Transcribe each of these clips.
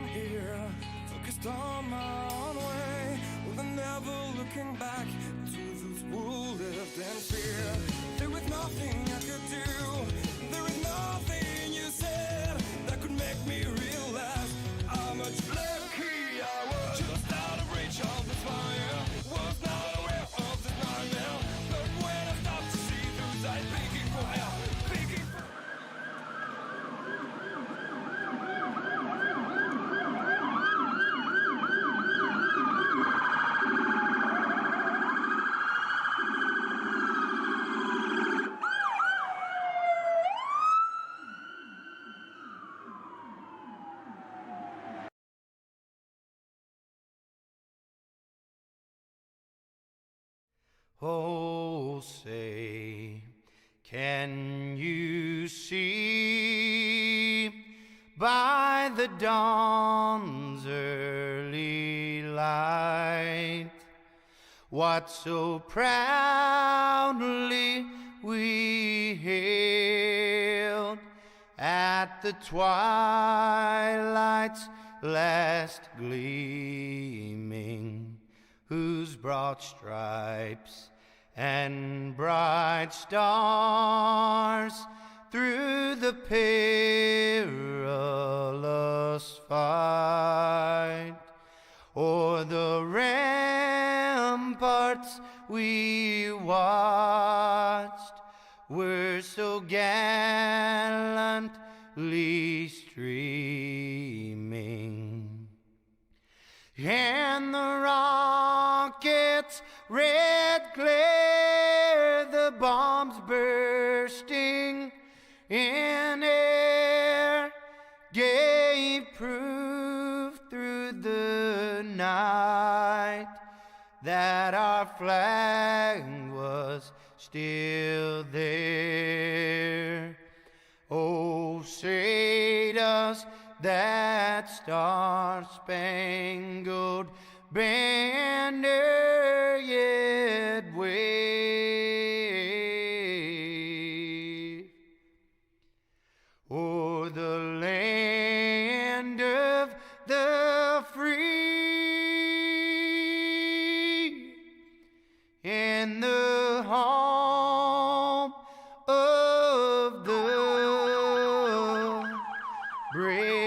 from here, focused on my own way, with never looking back to those who lived in fear. There was nothing I could do, there was nothing you said that could make me realize how much lucky I was. Just out of reach of the fire, was not aware of the nightmare, but when I stopped to see those eyes begging for help, begging for Oh, say, can you see by the dawn's early light what so proudly we hailed at the twilight's last gleaming, whose broad stripes and bright stars through the perilous fight o'er the ramparts we watched were so gallantly streaming, and the rockets' red glare, the bombs bursting in air, gave proof through the night that our flag was still there. Oh, say does that star-spangled banner yet wave o'er the land of the free and the home of the brave?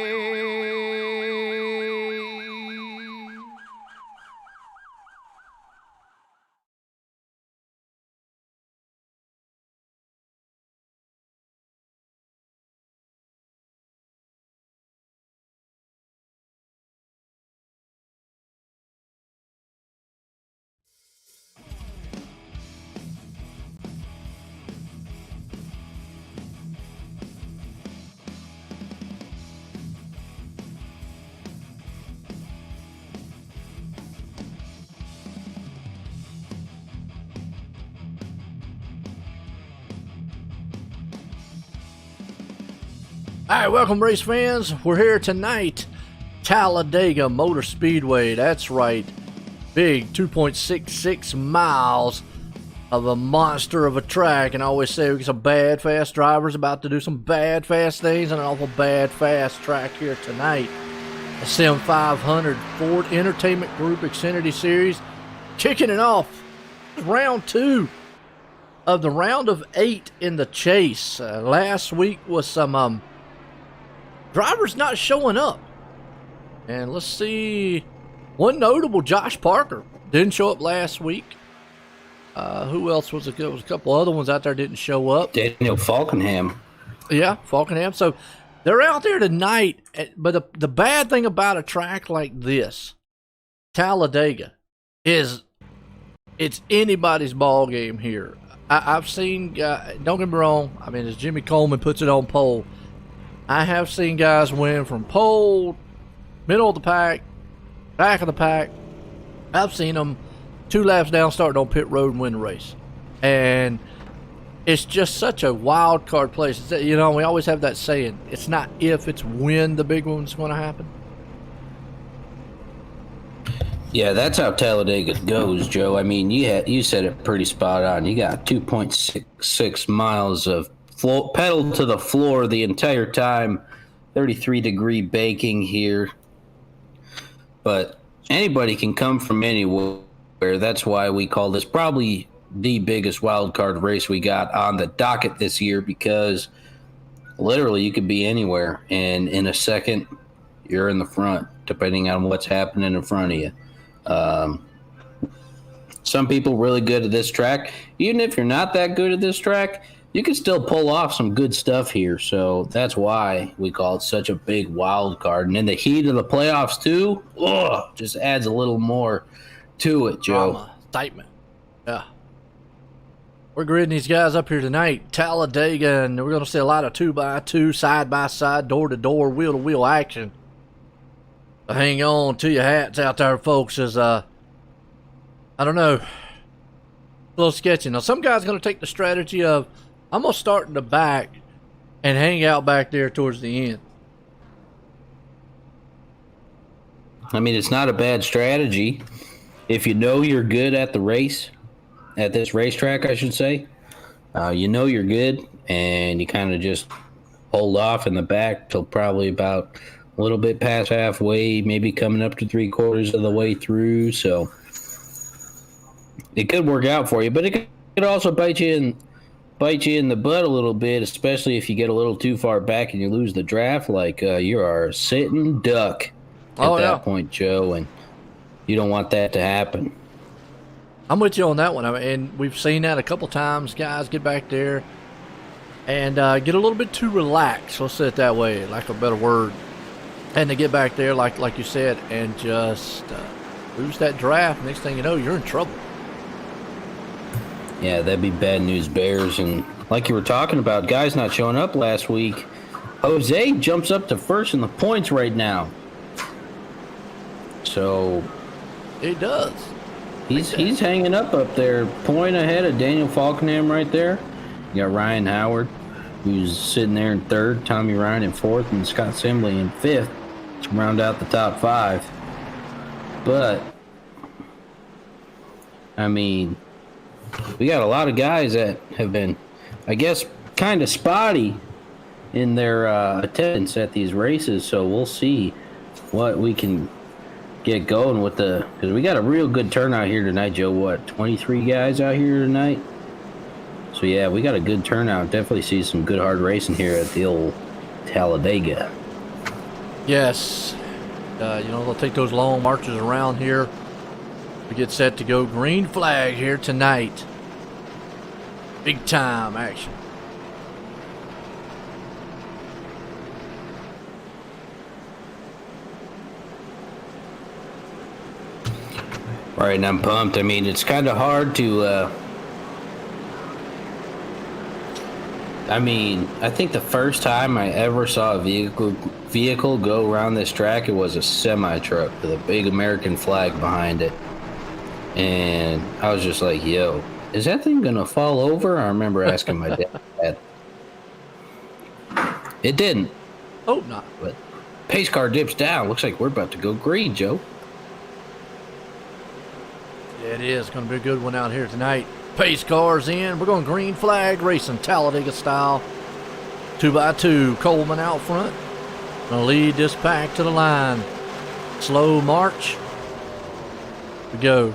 All right, welcome race fans. We're here tonight, Talladega Motor Speedway. That's right, big 2.66 miles of a monster of a track. And I always say we get some bad fast drivers about to do some bad fast things and an awful bad fast track here tonight. The Sim500 Ford Entertainment Group Xfinity Series, kicking it off round 2 of the round of 8 in the chase. Last week was some drivers not showing up. And let's see, one notable, Josh Parker, didn't show up last week. Who else was it? There was a couple other ones out there didn't show up. Daniel Falkenham. Yeah, Falkenham. So they're out there tonight. But the bad thing about a track like this, Talladega, is it's anybody's ball game here. I've seen, don't get me wrong, I mean, as Jimmy Coleman puts it on pole, I have seen guys win from pole, middle of the pack, back of the pack. I've seen them 2 laps down, starting on pit road and win the race. And it's just such a wild card place. You know, we always have that saying, it's not if, it's when the big one's going to happen. Yeah, that's how Talladega goes, Joe. I mean, you said it pretty spot on. You got 2.66 miles of pedal to the floor the entire time, 33-degree banking here. but anybody can come from anywhere. That's why we call this probably the biggest wild card race we got on the docket this year, because literally you could be anywhere, and in a second you're in the front, depending on what's happening in front of you. Some people really good at this track. Even if you're not that good at this track, you can still pull off some good stuff here. So that's why we call it such a big wild card. And in the heat of the playoffs too, just adds a little more to it, Joe. Drama, excitement. Yeah. We're gridding these guys up here tonight, Talladega, and we're going to see a lot of 2x2, side-by-side, door-to-door, wheel-to-wheel action. So hang on to your hats out there, folks, as, I don't know, a little sketchy. Now, some guys going to take the strategy of, I'm going to start in the back and hang out back there towards the end. I mean, it's not a bad strategy. If you know you're good at the race, at this racetrack, I should say, you know you're good, and you kind of just hold off in the back till probably about a little bit past halfway, maybe coming up to 3/4 of the way through. So it could work out for you, but it could also bite you in the butt a little bit, especially if you get a little too far back and you lose the draft, like you are a sitting duck at that point, Joe, and you don't want that to happen. I'm with you on that one. I mean, and we've seen that a couple times. Guys get back there and get a little bit too relaxed. Let's say it that way, like a better word. And they get back there, like you said, and just lose that draft. Next thing you know, you're in trouble. Yeah, that'd be bad news bears. And like you were talking about, guys not showing up last week, Jose jumps up to first in the points right now. So he does. He's hanging up there, point ahead of Daniel Falkenham right there. You got Ryan Howard, who's sitting there in third, Tommy Ryan in fourth, and Scott Simley in fifth to round out the top five. But, I mean, we got a lot of guys that have been, I guess, kind of spotty in their attendance at these races, so we'll see what we can get going with because we got a real good turnout here tonight, Joe. What, 23 guys out here tonight? So yeah, we got a good turnout. Definitely see some good hard racing here at the old Talladega. Yes. They'll take those long marches around here. We get set to go green flag here tonight. Big time action. Right, and I'm pumped. I mean, it's kind of hard to I think the first time I ever saw a vehicle go around this track, it was a semi-truck with a big American flag behind it. And I was just like, yo, is that thing going to fall over? I remember asking my dad. It didn't. Hope not. But pace car dips down. Looks like we're about to go green, Joe. Yeah, it is going to be a good one out here tonight. Pace cars in. We're going green flag racing, Talladega style. 2x2. Coleman out front. Going to lead this pack to the line. Slow march. We go.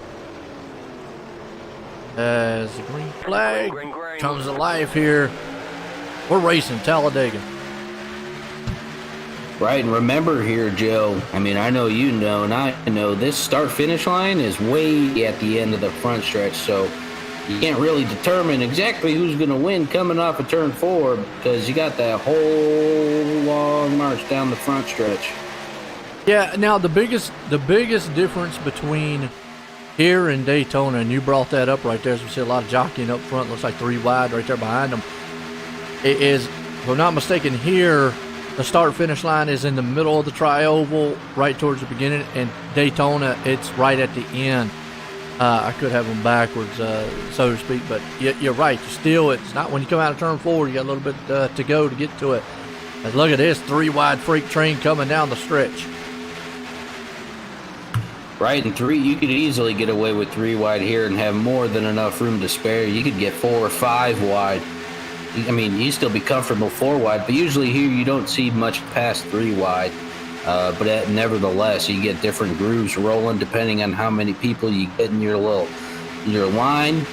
As the green flag comes to life here. We're racing Talladega. Right, and remember here, Joe, I mean, I know you know, and I know this start-finish line is way at the end of the front stretch, so you can't really determine exactly who's going to win coming off of turn 4 because you got that whole long march down the front stretch. Yeah, now the biggest difference between here and Daytona, and you brought that up right there, as we see a lot of jockeying up front, looks like 3 wide right there behind them, it is, if I'm not mistaken, here the start-finish line is in the middle of the tri-oval, right towards the beginning, and Daytona, it's right at the end. I could have them backwards, so to speak, but you're right. It's not when you come out of turn 4, you got a little bit to go to get to it. And look at this 3-wide freight train coming down the stretch. Right, and 3, you could easily get away with 3 wide here and have more than enough room to spare. You could get 4 or 5 wide. I mean, you still be comfortable 4 wide, but usually here you don't see much past 3 wide. but nevertheless, you get different grooves rolling depending on how many people you get in your line.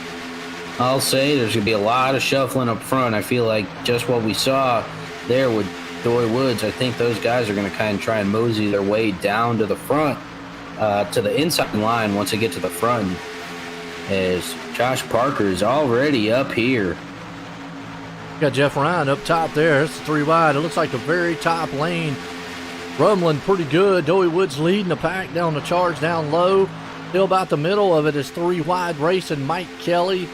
I'll say there's going to be a lot of shuffling up front. I feel like just what we saw there with Doy Woods, I think those guys are going to kind of try and mosey their way down to the front, to the inside line once they get to the front, as Josh Parker is already up here. Got Jeff Ryan up top there. It's 3 wide. It looks like the very top lane. Rumbling pretty good. Doy Woods leading the pack down the charge down low. Still about the middle of it is 3 wide racing Mike Kelly,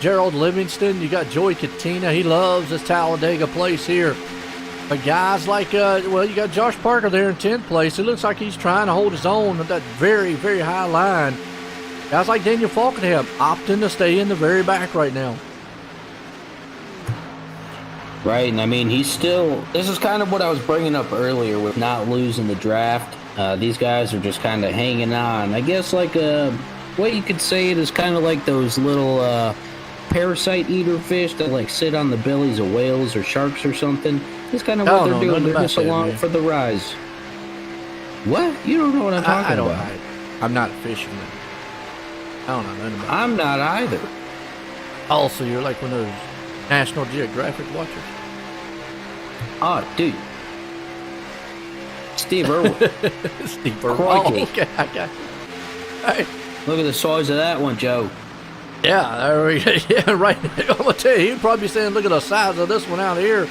Gerald Livingston. You got Joey Katina. He loves this Talladega place here. But guys like, you got Josh Parker there in 10th place. It looks like he's trying to hold his own with that very, very high line. Guys like Daniel Falkenham opting to stay in the very back right now. Right, and I mean, this is kind of what I was bringing up earlier with not losing the draft. These guys are just kind of hanging on. I guess like what you could say it is kind of like those little parasite eater fish that like sit on the bellies of whales or sharks or something. That's kind of what they're doing. They're just along for the rise. What? You don't know what I'm talking about? I'm not a fisherman. I don't know nothing about it. I'm not either. Also, you're like one of those National Geographic watchers. Oh, dude. Steve Irwin. Steve Irwin. Crikey. Oh, okay, I got it. Hey. Look at the size of that one, Joe. Yeah, there we go. Yeah, right. I'm going to tell you, he'd probably be saying, look at the size of this one out here.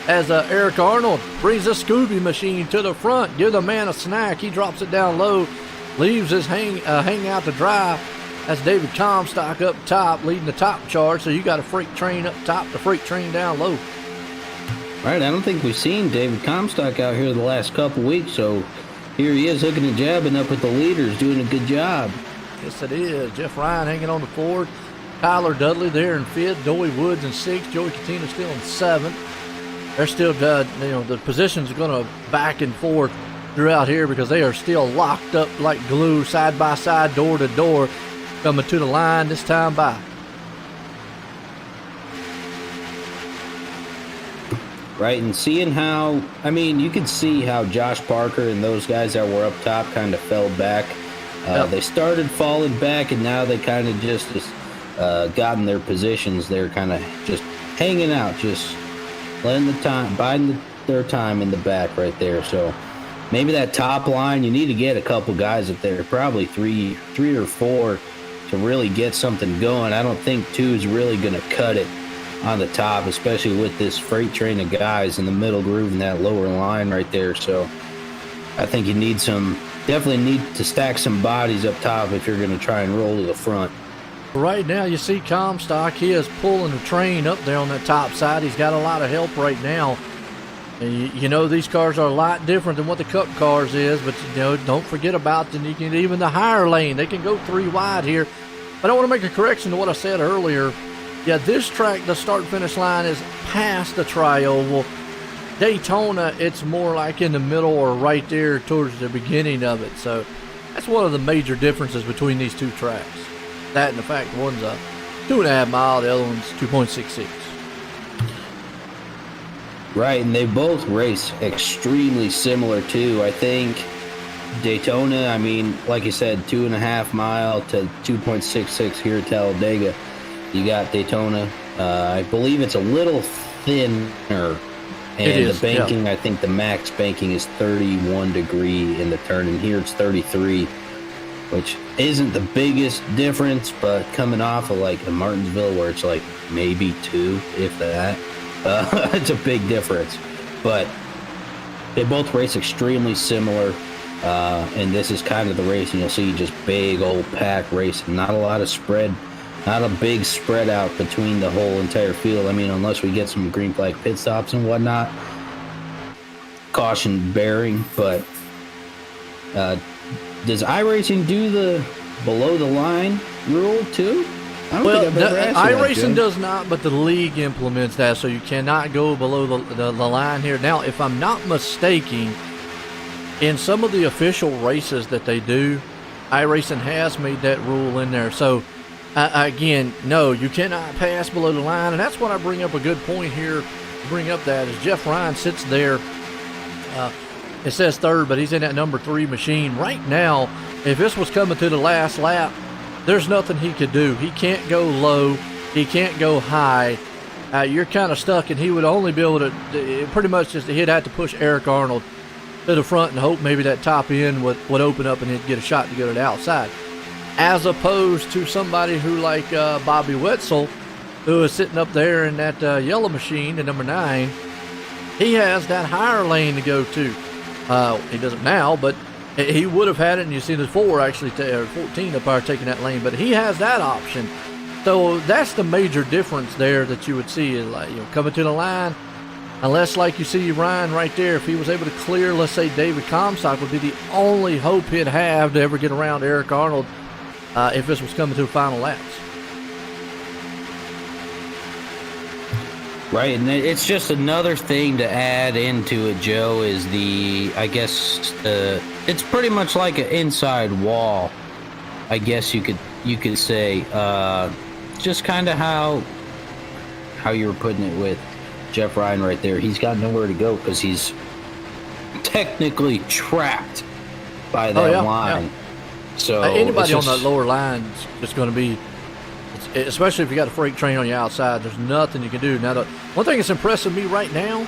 As Eric Arnold brings the Scooby machine to the front, give the man a snack. He drops it down low, leaves his hang out to dry. That's David Comstock up top, leading the top charge. So you got a freight train up top, the freight train down low. Right, I don't think we've seen David Comstock out here the last couple weeks. So here he is hooking and jabbing up with the leaders, doing a good job. Yes, it is. Jeff Ryan hanging on the 4th. Tyler Dudley there in 5th. Doy Woods in 6th. Joey Katina still in 7th. They're still, the positions are going to back and forth throughout here because they are still locked up like glue, side by side, door to door, coming to the line this time by. Right, and seeing how, I mean, you could see how Josh Parker and those guys that were up top kind of fell back. Yep. They started falling back, and now they kind of just gotten their positions. They're kind of just hanging out, just letting biding their time in the back right there. So maybe that top line, you need to get a couple guys up there, probably three or four to really get something going. I don't think 2 is really going to cut it on the top, especially with this freight train of guys in the middle groove and that lower line right there. So I think you definitely need to stack some bodies up top if you're going to try and roll to the front. Right now, you see Comstock. He is pulling the train up there on that top side. He's got a lot of help right now. And you know, these cars are a lot different than what the Cup cars is, but, don't forget about even the higher lane. They can go 3 wide here. But I want to make a correction to what I said earlier. Yeah, this track, the start-finish line is past the tri-oval. Daytona, it's more like in the middle or right there towards the beginning of it. So that's one of the major differences between these 2 tracks. That and the fact one's a 2.5 mile, the other one's 2.66. Right, and they both race extremely similar too. I think Daytona, I mean, like you said, 2.5 mile to 2.66 here at Talladega. You got Daytona. I believe it's a little thinner. And the banking, yeah. I think the max banking is 31 degree in the turn, and here it's 33, which isn't the biggest difference, but coming off of like a Martinsville where it's like maybe 2, if that, it's a big difference. But they both race extremely similar, and this is kind of the race, and you'll see just big old pack racing, not a lot of spread. Not a big spread out between the whole entire field. I mean, unless we get some green flag pit stops and whatnot. Caution bearing, but does iRacing do the below the line rule too? I don't think I've ever asked you that, iRacing Joe. does not, but the league implements that, so you cannot go below the line here. Now, if I'm not mistaken, in some of the official races that they do, iRacing has made that rule in there. So, again, no, you cannot pass below the line, and that's what I bring up a good point here. Bring up that is Jeff Ryan sits there It says third, but he's in that number 3 machine. Right now, if this was coming to the last lap, there's nothing he could do. He can't go low. He can't go high. You're kind of stuck, and he would only be able to pretty much just he'd have to push Eric Arnold to the front and hope maybe that top end would open up and he'd get a shot to go to the outside. As opposed to somebody who like Bobby Wetzel, who is sitting up there in that yellow machine, the number 9. He has that higher lane to go to. He doesn't now, but he would have had it, and you see the 4 actually, or 14 up there taking that lane, but he has that option. So that's the major difference there that you would see, like, coming to the line. Unless, like you see Ryan right there, if he was able to clear, let's say David Comstock would be the only hope he'd have to ever get around Eric Arnold if this was coming to the final laps. Right, and it's just another thing to add into it, Joe, is it's pretty much like an inside wall, I guess you could say. Just kind of how you were putting it with Jeff Ryan right there. He's got nowhere to go because he's technically trapped by that line. Yeah. So anybody on that lower line is just going to be, especially if you got a freight train on your outside, there's nothing you can do. Now, the one thing that's impressing me right now,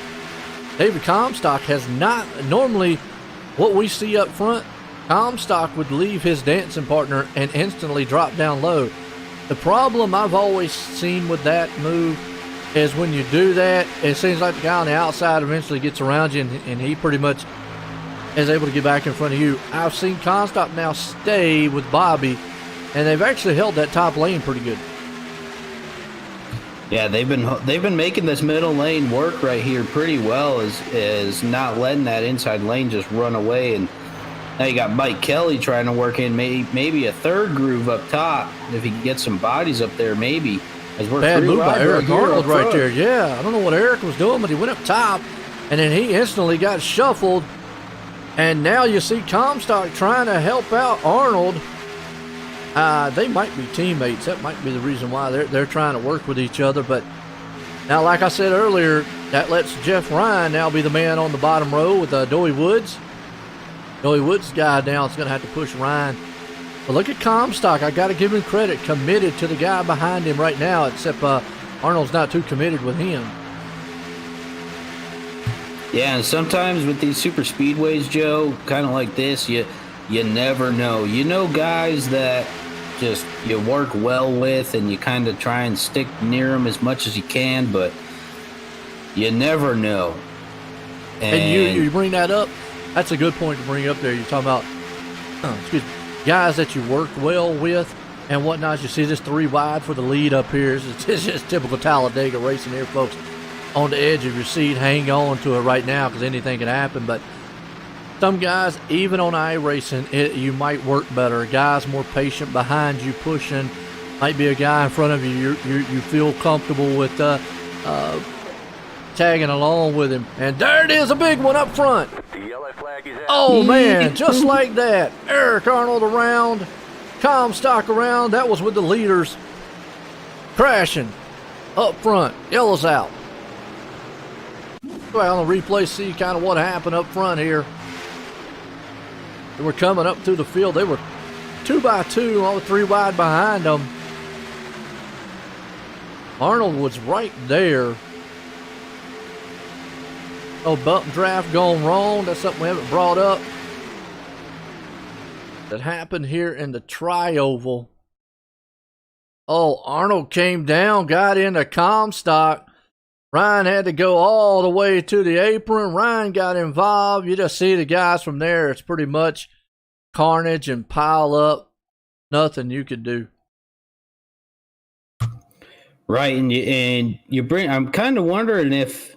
David Comstock has not, normally what we see up front, Comstock would leave his dancing partner and instantly drop down low. The problem I've always seen with that move is when you do that, it seems like the guy on the outside eventually gets around you and he pretty much is able to get back in front of you. I've seen Comstock now stay with Bobby, and they've actually held that top lane pretty good. Yeah, they've been making this middle lane work right here pretty well, is not letting that inside lane just run away. And now you got Mike Kelly trying to work in maybe a third groove up top. If he can get some bodies up there, maybe. As we're bad move by Eric Arnold right there. there. Yeah, I don't know what Eric was doing, but he went up top, and then he instantly got shuffled. And now you see Comstock trying to help out Arnold. They might be teammates. That might be the reason why they're trying to work with each other. But now, like I said earlier, that lets Jeff Ryan now be the man on the bottom row with Doey Woods. Doey Woods' guy now is going to have to push Ryan. But look at Comstock. I got to give him credit. Committed to the guy behind him right now, except Arnold's not too committed with him. Yeah, and sometimes with these super speedways, Joe, kind of like this, you never know. You know guys that just you work well with and you kind of try and stick near them as much as you can, but you never know. And you bring that up. That's a good point to bring up there. You're talking about guys that you work well with and whatnot. You see this 3 wide for the lead up here. It's just typical Talladega racing here, folks. On the edge of your seat, hang on to it right now because anything can happen. But some guys, even on iRacing, you might work better. A guy's more patient behind you, pushing. Might be a guy in front of you. You feel comfortable with tagging along with him. And there it is, a big one up front. Oh, man, just like that. Eric Arnold around, Comstock around. That was with the leaders crashing up front. Yellow's out. Well, on the replay, see kind of what happened up front here. They were coming up through the field. They were 2 by 2, all 3 wide behind them. Arnold was right there. Oh, bump draft gone wrong. That's something we haven't brought up. That happened here in the tri-oval. Oh, Arnold came down, got into Comstock. Ryan had to go all the way to the apron. Ryan got involved. You just see the guys from there. It's pretty much carnage and pile up. Nothing you could do. Right, and you bring. I'm kind of wondering if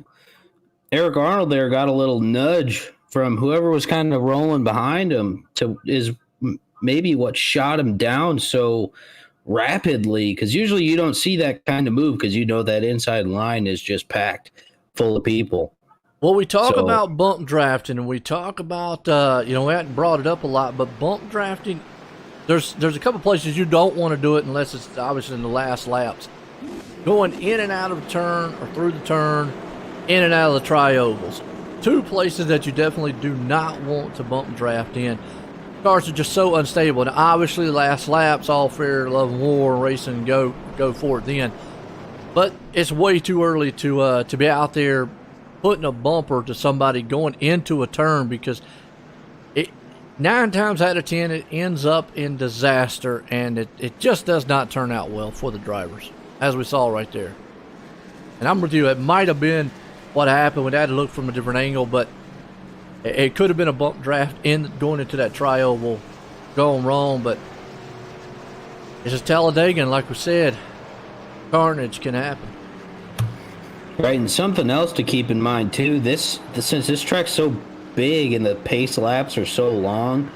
Eric Arnold there got a little nudge from whoever was kind of rolling behind him is maybe what shot him down so rapidly, because usually you don't see that kind of move because you know that inside line is just packed full of people. Well, we talk about bump drafting, and we talk about we hadn't brought it up a lot, but bump drafting, there's a couple places you don't want to do it unless it's obviously in the last laps. Going in and out of the turn or through the turn, in and out of the tri-ovals. two places that you definitely do not want to bump and draft in. Cars are just so unstable. And obviously, the last lap's all fair, love, and war, racing, go for it then. But it's way too early to be out there putting a bumper to somebody going into a turn, because 9 times out of 10 it ends up in disaster, and it just does not turn out well for the drivers, as we saw right there. And I'm with you, it might have been what happened. We had to look from a different angle, but it could have been a bump draft going into that tri-oval going wrong. But it's just Talladega, and like we said, carnage can happen. Right, and something else to keep in mind too, since this track's so big and the pace laps are so long,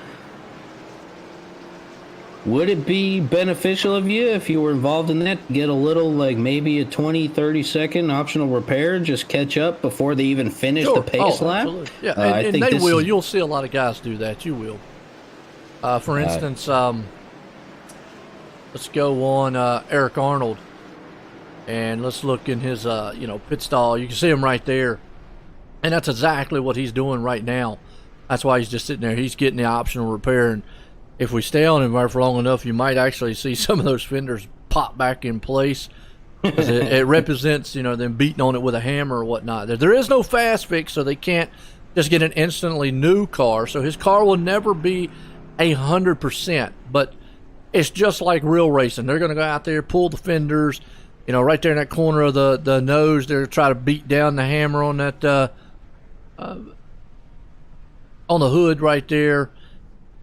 would it be beneficial of you if you were involved in that, get a little, like maybe a 20-30 second optional repair, just catch up before they even finish the pace lap? Absolutely. Yeah, and they will. You'll see a lot of guys do that. You will. For instance, let's go on Eric Arnold, and let's look in his pit stall. You can see him right there. And that's exactly what he's doing right now. That's why he's just sitting there. He's getting the optional repair. And if we stay on him for long enough, you might actually see some of those fenders pop back in place. It represents, them beating on it with a hammer or whatnot. There is no fast fix, so they can't just get an instantly new car. So his car will never be 100%. But it's just like real racing. They're going to go out there, pull the fenders, right there in that corner of the nose. They're going to try to beat down the hammer on that on the hood right there,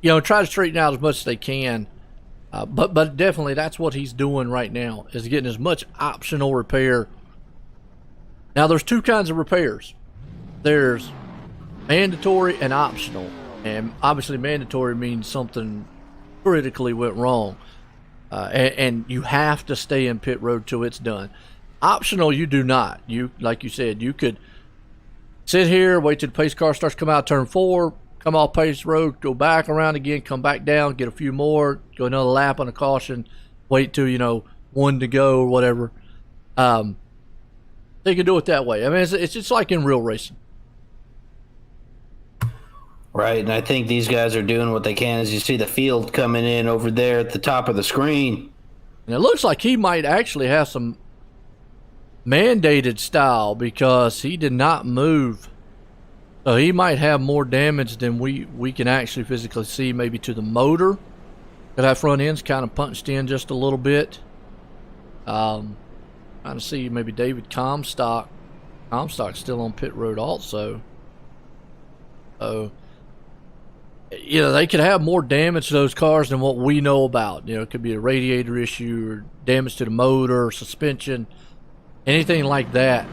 try to straighten out as much as they can. But definitely that's what he's doing right now, is getting as much optional repair. Now there's two kinds of repairs. There's mandatory and optional. And obviously mandatory means something critically went wrong. And you have to stay in pit road till it's done. Optional, you do not. Like you said, you could sit here, wait till the pace car starts to come out turn 4, come off pace road, go back around again, come back down, get a few more, go another lap on a caution, wait till, 1 to go or whatever. They can do it that way. I mean, it's just like in real racing. Right, and I think these guys are doing what they can. As you see the field coming in over there at the top of the screen. And it looks like he might actually have some mandated style, because he did not move, so he might have more damage than we can actually physically see, maybe to the motor. That front end's kind of punched in just a little bit. Trying to see maybe David Comstock's still on pit road also. So they could have more damage to those cars than what we know about. It could be a radiator issue or damage to the motor or suspension, anything like that.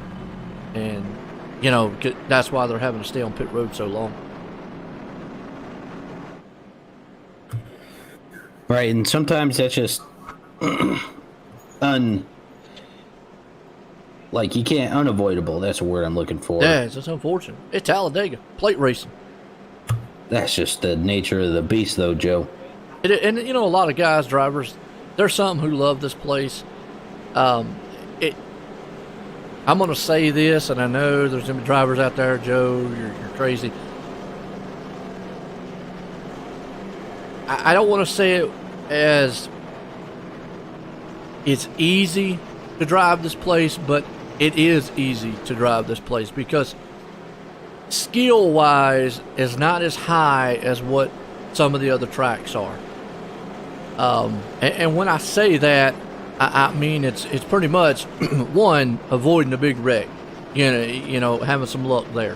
And, that's why they're having to stay on pit road so long. Right, and sometimes that's just unavoidable. That's the word I'm looking for. Yeah, it's just unfortunate. It's Talladega, plate racing. That's just the nature of the beast, though, Joe. And a lot of guys, drivers, there's some who love this place. I'm going to say this, and I know there's going to be drivers out there, Joe, you're crazy. I don't want to say it as it's easy to drive this place, but it is easy to drive this place, because skill-wise is not as high as what some of the other tracks are. And when I say that, I mean it's pretty much one, avoiding a big wreck, having some luck there.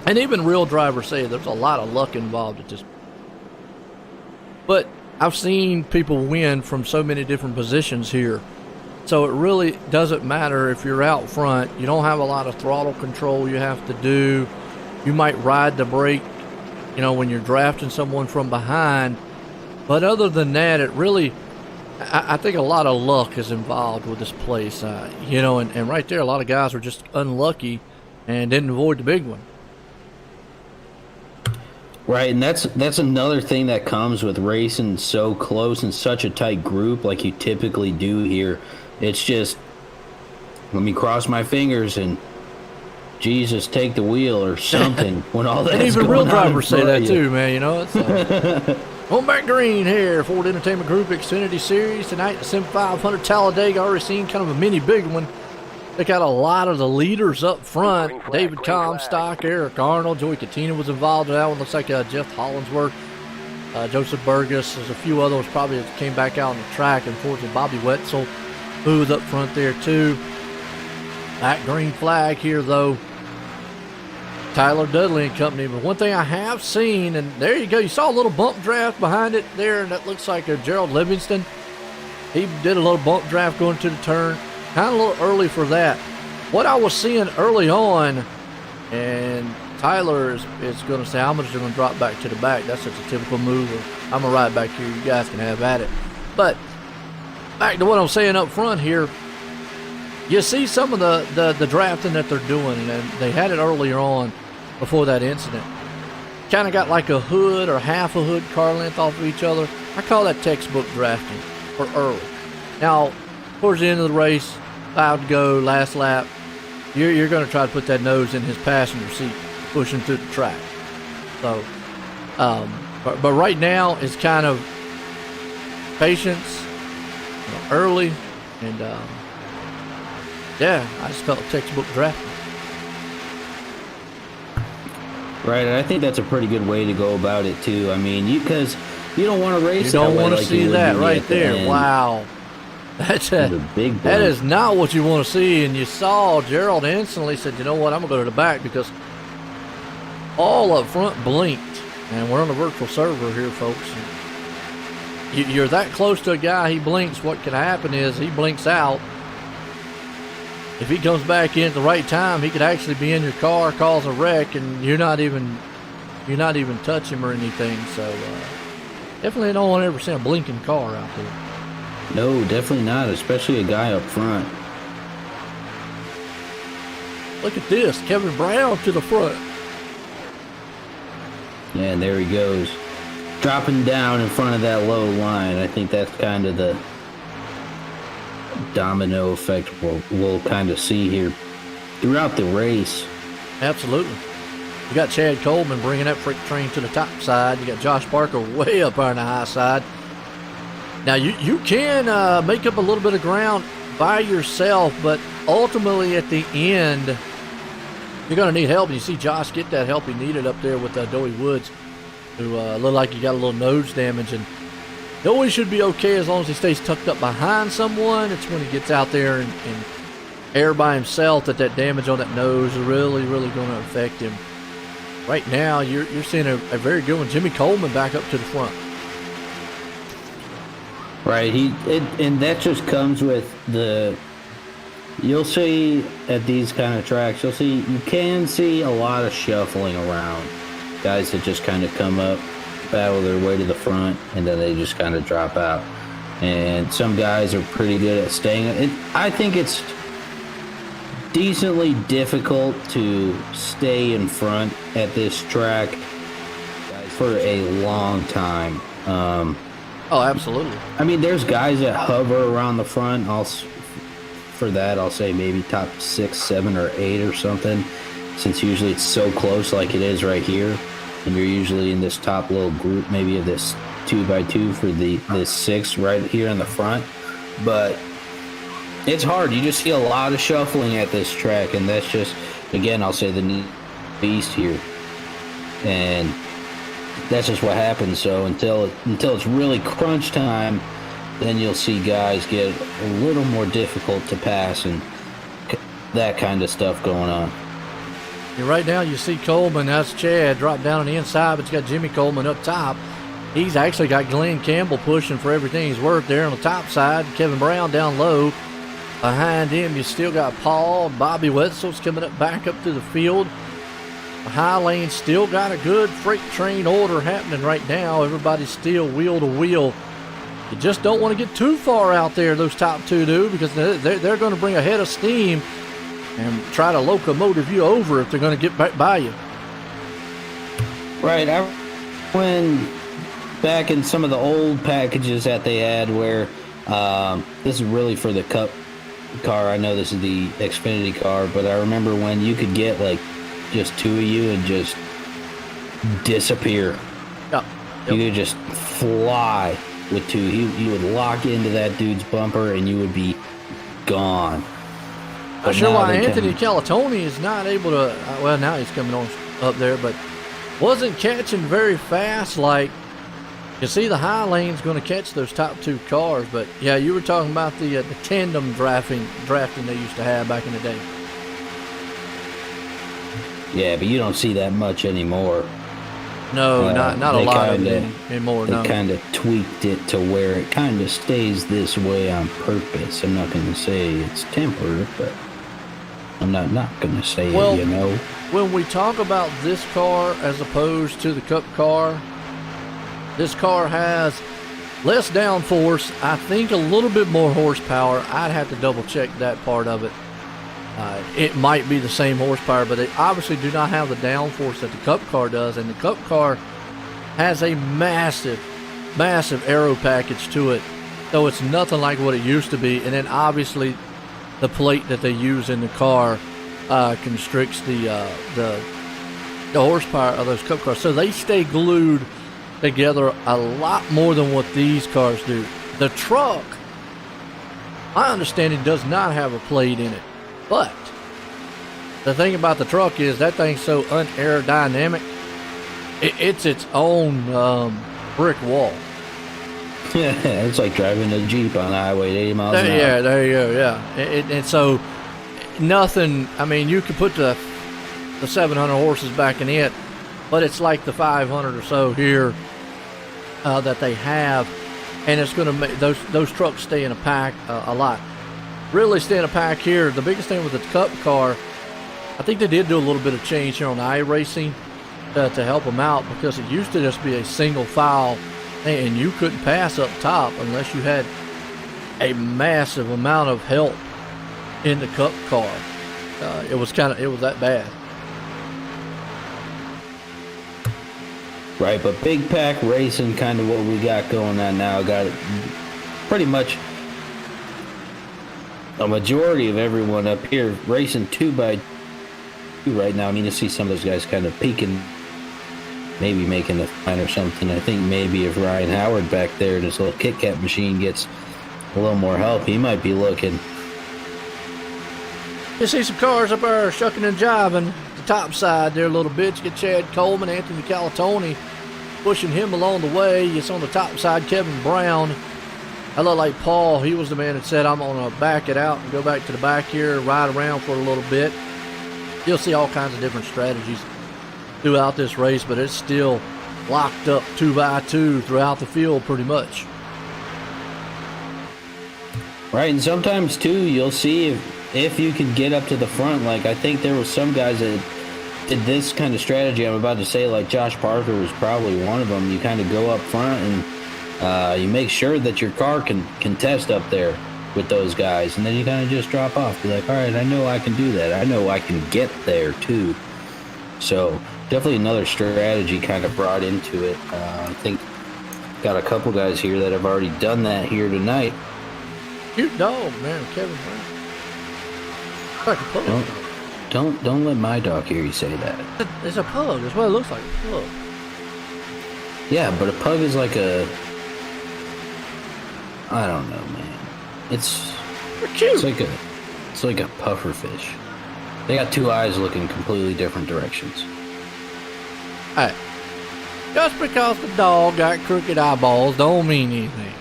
And even real drivers say there's a lot of luck involved at this. But I've seen people win from so many different positions here. So it really doesn't matter if you're out front. You don't have a lot of throttle control you have to do. You might ride the brake, when you're drafting someone from behind. But other than that, it really, I think a lot of luck is involved with this place. And right there, a lot of guys were just unlucky and didn't avoid the big one. Right, and that's another thing that comes with racing so close in such a tight group like you typically do here. It's just, let me cross my fingers and Jesus, take the wheel or something when all that's And even going real on drivers in say front that of you. too, man. You know, it's on back green here, Ford Entertainment Group Xfinity Series tonight. The Sim500 Talladega. Already seen kind of a mini big one. They got a lot of the leaders up front. David Comstock, Eric Arnold, Joey Katina was involved in that one. Looks like Jeff Hollinsworth, Joseph Burgess. There's a few others probably that came back out on the track. Unfortunately, Bobby Wetzel, who was up front there too. That green flag here, though, Tyler Dudley and company. But one thing I have seen, and there you go, you saw a little bump draft behind it there, and that looks like Gerald Livingston. He did a little bump draft going to the turn. Kind of a little early for that. What I was seeing early on, and Tyler is going to say how much they're going to drop back to the back. That's such a typical move. I'm going to ride back here. You guys can have at it. But back to what I'm saying up front here, you see some of the drafting that they're doing, and they had it earlier on before that incident. Kind of got like a hood or half a hood car length off of each other. I call that textbook drafting for early. Now, towards the end of the race, 5 to go, last lap, you're going to try to put that nose in his passenger seat, push him through the track. So, but right now it's kind of patience, early, and yeah, I just felt textbook drafting. Right, and I think that's a pretty good way to go about it too. I mean, because you don't want to race. You don't want to like see that right there. Wow, that's a big. That is not what you want to see. And you saw Gerald instantly said, "You know what? I'm gonna go to the back because all up front blinked." And we're on a virtual server here, folks. You're that close to a guy. He blinks. What can happen is he blinks out. If he comes back in at the right time, he could actually be in your car, cause a wreck, and you're not even touch him or anything. So definitely don't want to ever see a blinking car out there. No, definitely not, especially a guy up front. Look at this, Kevin Brown to the front. Yeah, and there he goes, dropping down in front of that low line. I think that's kind of the domino effect we'll kind of see here throughout the race. Absolutely. You got Chad Coleman bringing that freight train to the top side. You got Josh Parker way up on the high side. Now you can make up a little bit of ground by yourself, but ultimately at the end you're going to need help. And you see Josh get that help he needed up there with Doey Woods, who looked like he got a little nose damage, and Doey should be okay as long as he stays tucked up behind someone. It's when he gets out there and air by himself that damage on that nose is really, really going to affect him. Right now, you're seeing a very good one. Jimmy Coleman back up to the front. Right, and that just comes with you'll see at these kind of tracks, you can see a lot of shuffling around. Guys that just kind of come up, battle their way to the front, and then they just kind of drop out. And some guys are pretty good at staying. I think it's decently difficult to stay in front at this track for a long time. Oh, absolutely. I mean, there's guys that hover around the front. For that, I'll say maybe top 6, 7, or 8 or something, since usually it's so close like it is right here. And you're usually in this top little group, maybe of this 2x2 for this 6 right here in the front. But it's hard. You just see a lot of shuffling at this track, and that's just, again, I'll say the beast here. And that's just what happens. So until it's really crunch time, then you'll see guys get a little more difficult to pass and that kind of stuff going on. Right now you see Coleman, that's Chad, drop down on the inside, but you got Jimmy Coleman up top. He's actually got Glenn Campbell pushing for everything he's worth there on the top side. Kevin Brown down low. Behind him, you still got Paul. Bobby Wetzel's coming up back up to the field. The high lane still got a good freight train order happening right now. Everybody's still wheel to wheel. You just don't want to get too far out there, those top two do, because they're going to bring a head of steam and try to locomotive you over if they're going to get back by you. Right. When back in some of the old packages that they had where this is really for the Cup car. I know this is the Xfinity car, but I remember when you could get like just two of you and just disappear. Yep. You could just fly with two. You would lock into that dude's bumper and you would be gone. Not sure why Anthony Calatoni is not able to. Well, now he's coming on up there, but wasn't catching very fast. Like, you see, the high lane's going to catch those top two cars. But yeah, you were talking about the tandem drafting they used to have back in the day. Yeah, but you don't see that much anymore. No, not a lot of it anymore. They No. kind of tweaked it to where it kind of stays this way on purpose. I'm not going to say it's tempered, but I'm not going to say Well, it, you know. When we talk about this car as opposed to the Cup car, this car has less downforce. I think a little bit more horsepower. I'd have to double check that part of it. It might be the same horsepower, but they obviously do not have the downforce that the Cup car does. And the Cup car has a massive, massive aero package to it. So it's nothing like what it used to be. And then obviously the plate that they use in the car constricts the horsepower of those Cup cars. So they stay glued together a lot more than what these cars do. The truck, my understanding, does not have a plate in it. But the thing about the truck is that thing's so unaerodynamic, it's its own brick wall. Yeah, it's like driving a Jeep on the highway at 80 miles an hour. Yeah, there you go, yeah. And so nothing, I mean, you could put the 700 horses back in it, but it's like the 500 or so here that they have, and it's going to make those trucks stay in a pack a lot. Really stay in a pack here. The biggest thing with the Cup car, I think they did do a little bit of change here on iRacing to help them out, because it used to just be a single file and you couldn't pass up top unless you had a massive amount of help in the Cup car. It was that bad. Right, but big pack racing, kind of what we got going on now. Got it pretty much. A majority of everyone up here racing 2x2 right now. I mean, to see some of those guys kind of peaking, maybe making the fine or something. I think maybe if Ryan Howard back there in his little Kit Kat machine gets a little more help, he might be looking. You see some cars up there shucking and jiving the top side there a little bit. You get Chad Coleman, Anthony Calatoni pushing him along the way. It's on the top side, Kevin Brown. I look like Paul. He was the man that said, I'm going to back it out and go back to the back here and ride around for a little bit. You'll see all kinds of different strategies throughout this race, but it's still locked up 2x2 throughout the field pretty much. Right, and sometimes too, you'll see if you can get up to the front. Like, I think there was some guys that did this kind of strategy I'm about to say, like Josh Parker was probably one of them. You kind of go up front and you make sure that your car can test up there with those guys, and then you kind of just drop off. Be like, all right, I know I can do that. I know I can get there too. So definitely another strategy kind of brought into it. I think got a couple guys here that have already done that here tonight. Cute dog, man, Kevin Brown. Like a pug. Don't let my dog hear you say that. It's a pug. That's what it looks like. A pug. Yeah, but a pug is like a, I don't know, man. It's They're cute. It's like a puffer fish. They got two eyes looking completely different directions. Hey, just because the dog got crooked eyeballs don't mean anything.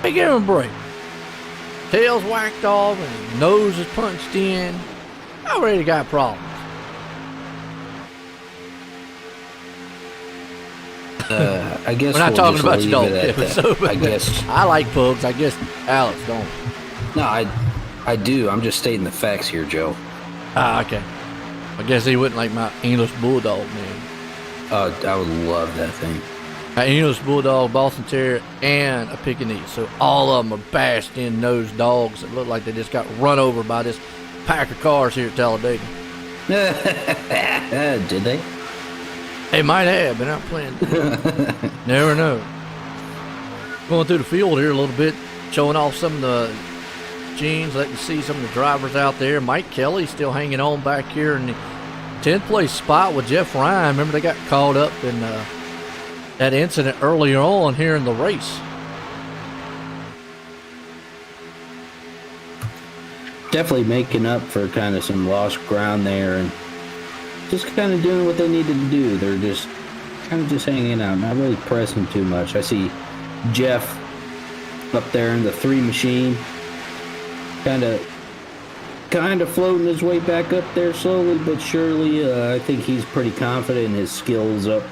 Hey, give him a break. Tail's whacked off and his nose is punched in. I already got problems. I guess We're not we'll talking just about leave your dog, it at Kevin. that. So, I guess. I like pugs. I guess Alex don't. No, I do. I'm just stating the facts here, Joe. Ah, okay. I guess he wouldn't like my English Bulldog, man. I would love that thing. An English Bulldog, Boston Terrier, and a Pekingese. So all of them are bashed-in nosed dogs that look like they just got run over by this pack of cars here at Talladega. Did they? They might have been out playing. Never know. Going through the field here a little bit, showing off some of the machines, letting you see some of the drivers out there. Mike Kelly still hanging on back here in the 10th place spot with Jeff Ryan. Remember, they got caught up in that incident earlier on here in the race. Definitely making up for kind of some lost ground there and just kind of doing what they needed to do. They're just kind of just hanging out, not really pressing too much. I see Jeff up there in the 3 machine, kind of floating his way back up there slowly but surely. I think he's pretty confident in his skills up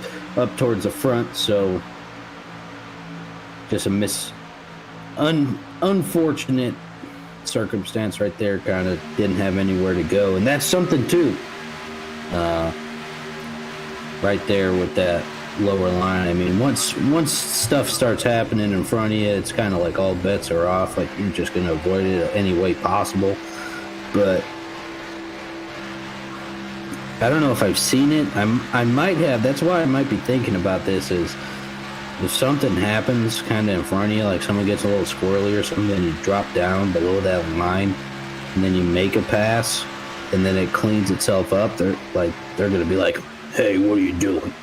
towards the front. So just a unfortunate circumstance right there. Kind of didn't have anywhere to go, and that's something too. Right there with that lower line. I mean, once stuff starts happening in front of you, it's kind of like all bets are off. Like, you're just going to avoid it any way possible. But I don't know if I've seen it. I might have. That's why I might be thinking about this is if something happens kind of in front of you, like someone gets a little squirrely or something, and you drop down below that line and then you make a pass and then it cleans itself up, they're going to be like, hey, what are you doing?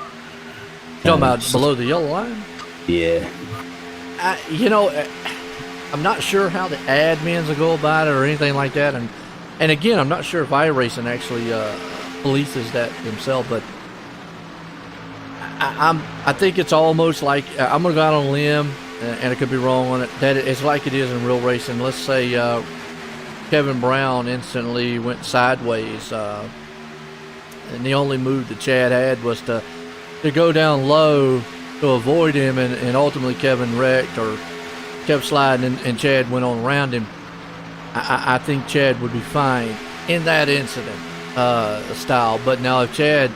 Talking about below the yellow line? Yeah. I'm not sure how the admins will go about it or anything like that. And again, I'm not sure if iRacing actually polices that themselves, but I think it's almost like, I'm going to go out on a limb, and I could be wrong on it, that it's like it is in real racing. Let's say Kevin Brown instantly went sideways, and the only move that Chad had was to go down low to avoid him, and ultimately Kevin wrecked or kept sliding, and Chad went on around him. I think Chad would be fine in that incident style. But now if Chad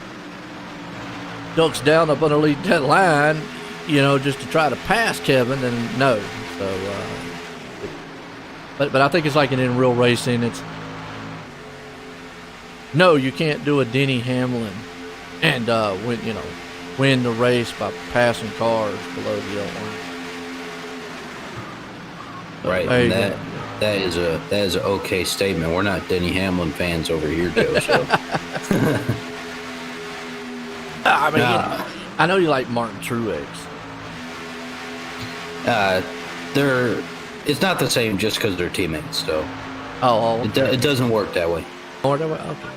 ducks down up underneath that line, just to try to pass Kevin, then no. So, but I think it's like in real racing. It's no, you can't do a Denny Hamlin and win the race by passing cars below the yellow line. Right, and that is an okay statement. We're not Denny Hamlin fans over here, Joe. So. I mean, I know you like Martin Truex. It's not the same just because they're teammates. So, okay. It doesn't work that way. Oh, that way? Okay.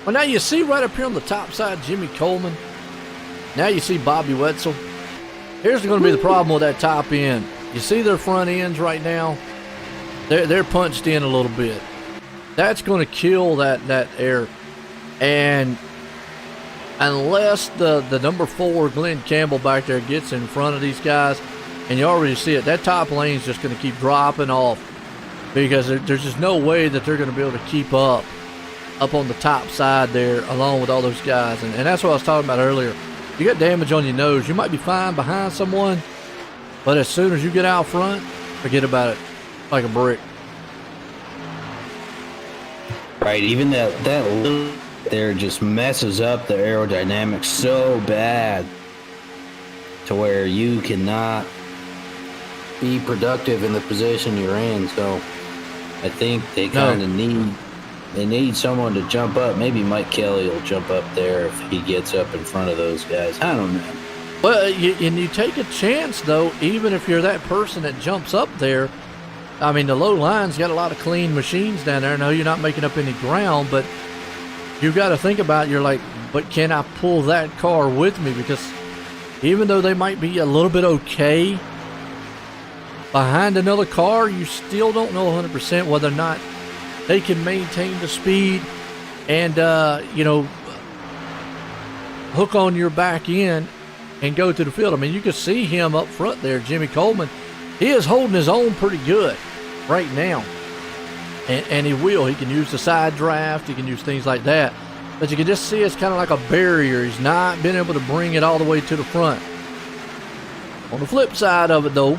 Well, now you see right up here on the top side, Jimmy Coleman. Now you see Bobby Wetzel. Here's going to be the problem with that top end. You see their front ends right now? They're punched in a little bit. That's going to kill that air. And unless the number 4 Glenn Campbell back there gets in front of these guys, and you already see it, that top lane's just going to keep dropping off because there's just no way that they're going to be able to keep up on the top side there along with all those guys. And that's what I was talking about earlier. You got damage on your nose. You might be fine behind someone, but as soon as you get out front, forget about it, like a brick. Right, even that little there just messes up the aerodynamics so bad to where you cannot be productive in the position you're in. So I think they kind of need someone to jump up. Maybe Mike Kelly will jump up there if he gets up in front of those guys. I don't know. Well, you take a chance, though, even if you're that person that jumps up there. I mean, the low line's got a lot of clean machines down there. No, you're not making up any ground, but you've got to think about it. You're like, but can I pull that car with me? Because even though they might be a little bit okay behind another car, you still don't know 100% whether or not they can maintain the speed and, hook on your back end and go to the field. I mean, you can see him up front there, Jimmy Coleman. He is holding his own pretty good right now. And he will. He can use the side draft. He can use things like that. But you can just see it's kind of like a barrier. He's not been able to bring it all the way to the front. On the flip side of it, though,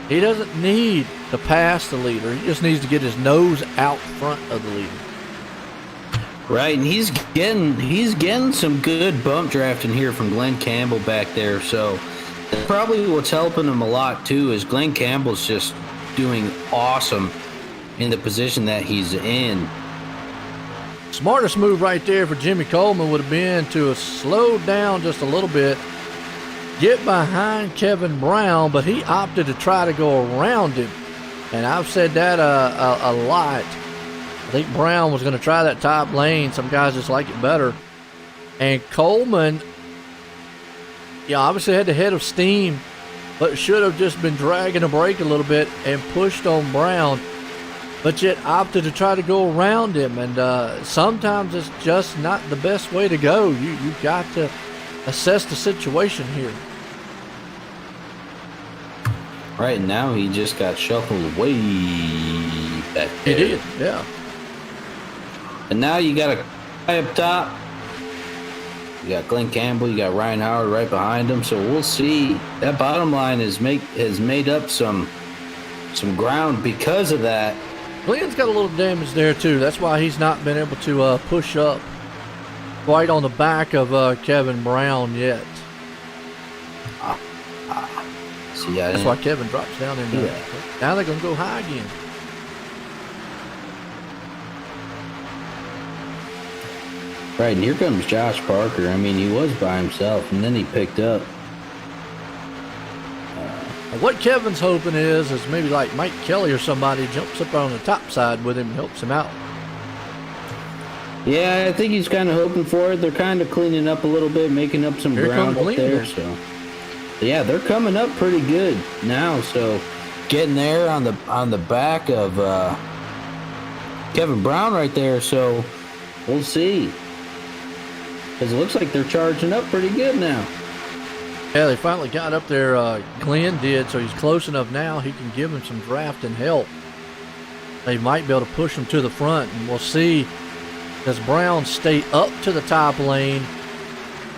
he doesn't need to pass the leader. He just needs to get his nose out front of the leader. Right, and he's getting some good bump drafting here from Glenn Campbell back there. So probably what's helping him a lot too is Glenn Campbell's just doing awesome in the position that he's in. Smartest move right there for Jimmy Coleman would have been to slow down just a little bit, get behind Kevin Brown, but he opted to try to go around him. And I've said that a lot. I think Brown was going to try that top lane. Some guys just like it better. And Coleman, obviously had the head of steam, but should have just been dragging the brake a little bit and pushed on Brown, but yet opted to try to go around him. And sometimes it's just not the best way to go. You've got to assess the situation here. Right now, he just got shuffled way back there. He did, yeah. And now you got a guy up top. You got Glenn Campbell. You got Ryan Howard right behind him. So we'll see. That bottom line has made up some ground because of that. Glenn's got a little damage there too. That's why he's not been able to push up quite on the back of Kevin Brown yet. See, that's why Kevin drops down in there. Yeah. Now they're going to go high again. Right, and here comes Josh Parker. I mean, he was by himself, and then he picked up. What Kevin's hoping is maybe like Mike Kelly or somebody jumps up on the top side with him and helps him out. Yeah, I think he's kind of hoping for it. They're kind of cleaning up a little bit, making up some ground up there. So, yeah, they're coming up pretty good now. So, getting there on the back of Kevin Brown right there. So, we'll see. Because it looks like they're charging up pretty good now. Yeah, they finally got up there. Glenn did, so he's close enough now. He can give him some draft and help. They might be able to push him to the front, and we'll see. Does Brown stay up to the top lane,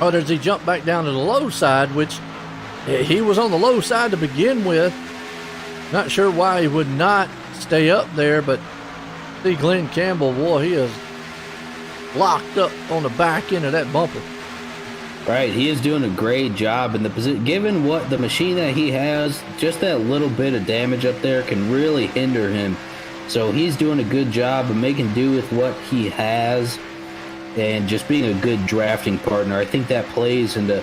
or does he jump back down to the low side, which he was on the low side to begin with. Not sure why he would not stay up there, but see Glenn Campbell, boy, he is locked up on the back end of that bumper. Right, he is doing a great job in the position. Given what the machine that he has, just that little bit of damage up there can really hinder him. So he's doing a good job of making do with what he has and just being a good drafting partner. I think that plays into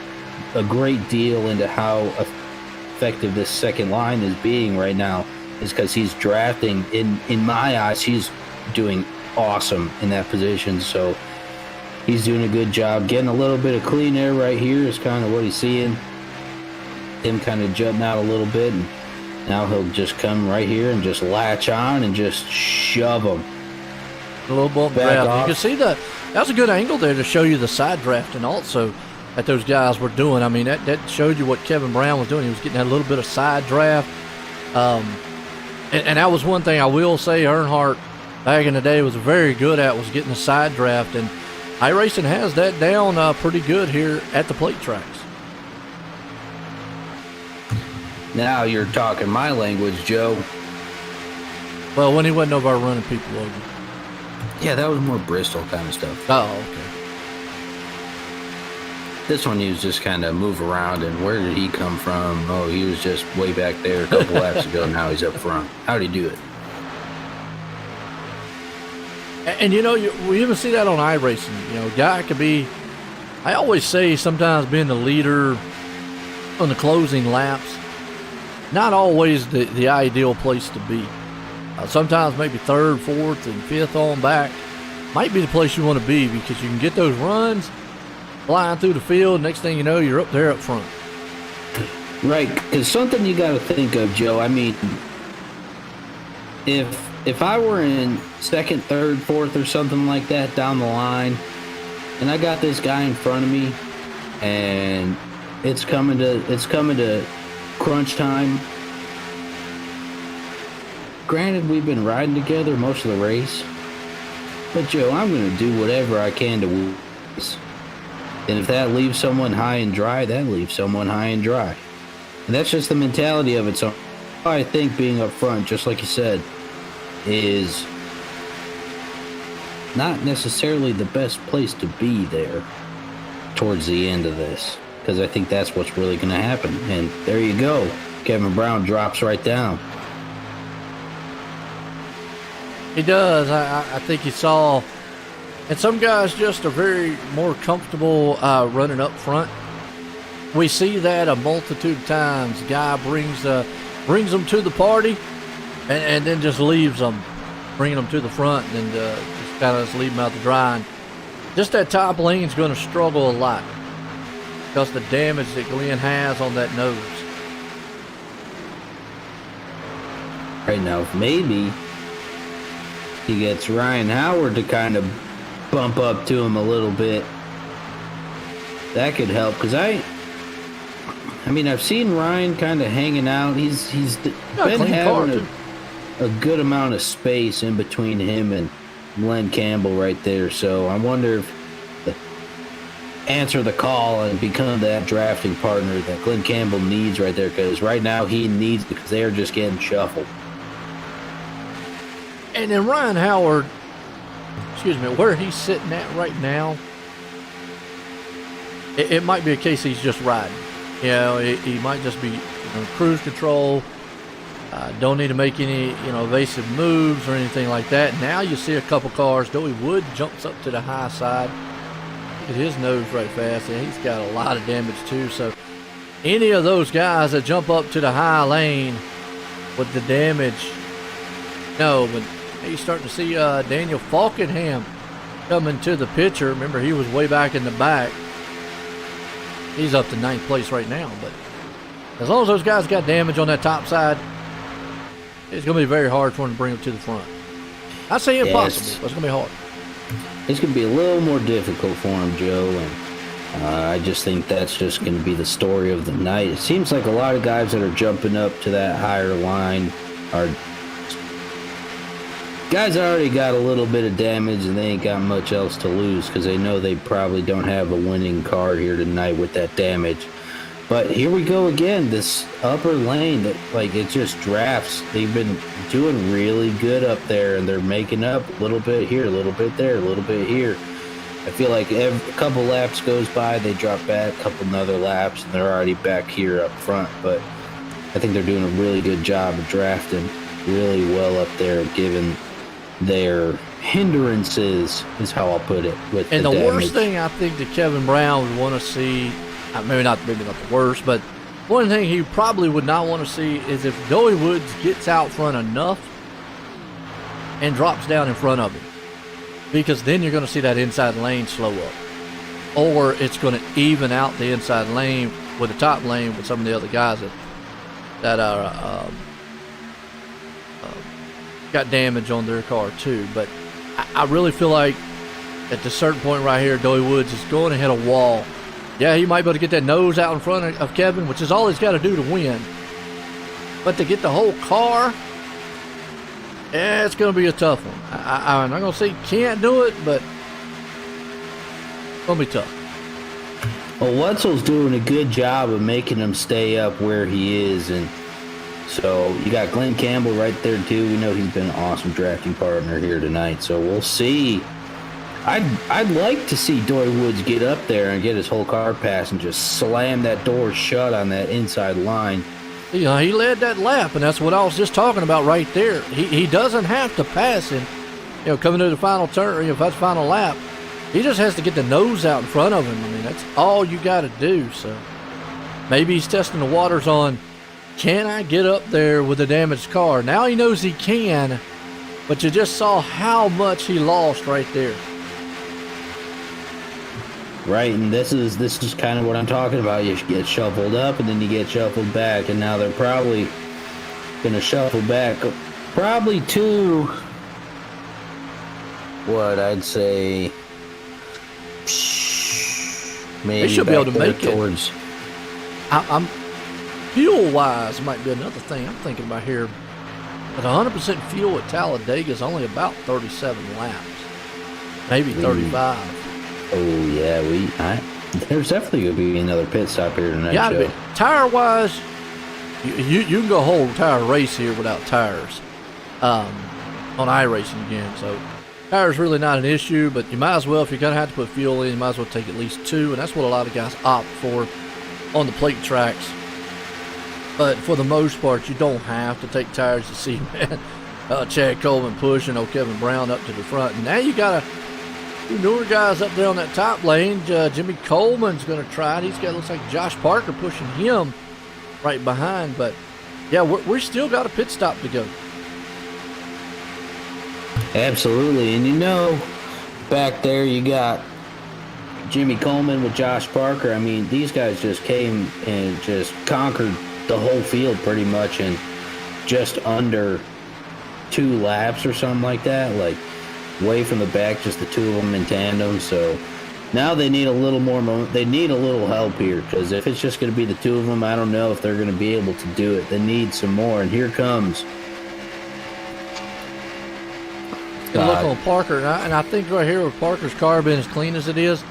a great deal into how effective this second line is being right now, is because he's drafting. In my eyes, he's doing awesome in that position. So he's doing a good job. Getting a little bit of clean air right here is kind of what he's seeing. Him kind of jutting out a little bit, and now he'll just come right here and just latch on and just shove him. A little bump draft. You can see that was a good angle there to show you the side drafting also that those guys were doing. I mean, that showed you what Kevin Brown was doing. He was getting that little bit of side draft. And that was one thing I will say Earnhardt back in the day was very good at, was getting the side draft. And iRacing has that down pretty good here at the plate tracks. Now you're talking my language, Joe. Well, when he wasn't over running people over. Yeah, that was more Bristol kind of stuff. Oh, okay. This one he was just kind of move around, and where did he come from? Oh, he was just way back there a couple laps ago. Now he's up front. How'd he do it? And you know, we even see that on iRacing. You know, a guy could be, I always say sometimes being the leader on the closing laps, not always the ideal place to be. Sometimes maybe third, fourth, and fifth on back might be the place you want to be, because you can get those runs flying through the field. Next thing you know, you're up there up front. Right, because something you got to think of, Joe. I mean, if I were in second, third, fourth, or something like that down the line, and I got this guy in front of me, and it's coming to crunch time. Granted, we've been riding together most of the race, but Joe, I'm going to do whatever I can to win this. And if that leaves someone high and dry, that leaves someone high and dry. And that's just the mentality of it. So I think being up front, just like you said, is not necessarily the best place to be there towards the end of this, because I think that's what's really going to happen. And there you go. Kevin Brown drops right down. He does. I think he saw, and some guys just are very more comfortable running up front. We see that a multitude of times. Guy brings them to the party, and then just leaves them, bringing them to the front, and just kind of just leave them out to dry. And just that top lane's going to struggle a lot because the damage that Glenn has on that nose. Right now, maybe he gets Ryan Howard to kind of bump up to him a little bit. That could help, because I mean, I've seen Ryan kind of hanging out. He's been having a good amount of space in between him and Glenn Campbell right there. So I wonder if answer the call and become that drafting partner that Glenn Campbell needs right there, because right now he needs, because they're just getting shuffled. And then Ryan Howard, where he's sitting at right now, it might be a case he's just riding. You know, he might just be cruise control. Don't need to make any evasive moves or anything like that. Now you see a couple cars. Joey Wood jumps up to the high side. Look at his nose right fast, and he's got a lot of damage too. So any of those guys that jump up to the high lane with the damage, no, but you're starting to see Daniel Falkenham coming to the picture. Remember, he was way back in the back. He's up to 9th place right now, but as long as those guys got damage on that top side, it's going to be very hard for them to bring them to the front. I say impossible, but it's going to be hard. It's going to be a little more difficult for him, Joe, and I just think that's just going to be the story of the night. It seems like a lot of guys that are jumping up to that higher line are guys already got a little bit of damage, and they ain't got much else to lose because they know they probably don't have a winning car here tonight with that damage. But here we go again, this upper lane that, like, it just drafts. They've been doing really good up there, and they're making up a little bit here, a little bit there, a little bit here. I feel like a couple laps goes by, they drop back, a couple other laps, and they're already back here up front. But I think they're doing a really good job of drafting really well up there, given their hindrances, is how I'll put it. And the worst thing I think that Kevin Brown would want to see, maybe not the worst, but one thing he probably would not want to see is if Joey Woods gets out front enough and drops down in front of him, because then you're going to see that inside lane slow up, or it's going to even out the inside lane with the top lane with some of the other guys that are got damage on their car too. But I really feel like at this certain point right here, Joey Woods is going to hit a wall. Yeah, he might be able to get that nose out in front of Kevin, which is all he's got to do to win. But to get the whole car, it's going to be a tough one. I'm not going to say he can't do it, but it's going to be tough. Well, Wetzel's doing a good job of making him stay up where he is, and so you got Glenn Campbell right there too. We know he's been an awesome drafting partner here tonight, so we'll see. I'd like to see Joey Woods get up there and get his whole car passed and just slam that door shut on that inside line. He led that lap, and that's what I was just talking about right there. He doesn't have to pass him, coming to the final turn, if that's final lap. He just has to get the nose out in front of him. I mean, that's all you got to do. So maybe he's testing the waters on, can I get up there with a damaged car? Now he knows he can, but you just saw how much he lost right there. Right, and this is kind of what I'm talking about. You get shuffled up, and then you get shuffled back, and now they're probably going to shuffle back probably to what I'd say maybe they should be able to make towards. I'm fuel-wise might be another thing I'm thinking about here. But 100% fuel at Talladega is only about 37 laps, maybe 35. Oh yeah, there's definitely gonna be another pit stop here tonight. Yeah, but tire-wise, you can go a whole entire race here without tires on iRacing again. So tires really not an issue, but you might as well, if you're gonna have to put fuel in, you might as well take at least 2, and that's what a lot of guys opt for on the plate tracks. But for the most part, you don't have to take tires to see, man. Chad Coleman pushing old Kevin Brown up to the front. And now you got two newer guys up there on that top lane. Jimmy Coleman's going to try it. He's got, looks like Josh Parker pushing him right behind. But, yeah, we still got a pit stop to go. Absolutely. And, you know, back there you got Jimmy Coleman with Josh Parker. I mean, these guys just came and just conquered the whole field pretty much in just under 2 laps or something like that. Like, way from the back, just the two of them in tandem. So now they need a little more they need a little help here, because if it's just going to be the two of them, I don't know if they're going to be able to do it. They need some more. And here comes Look on Parker, and I think right here with Parker's car being as clean as it is,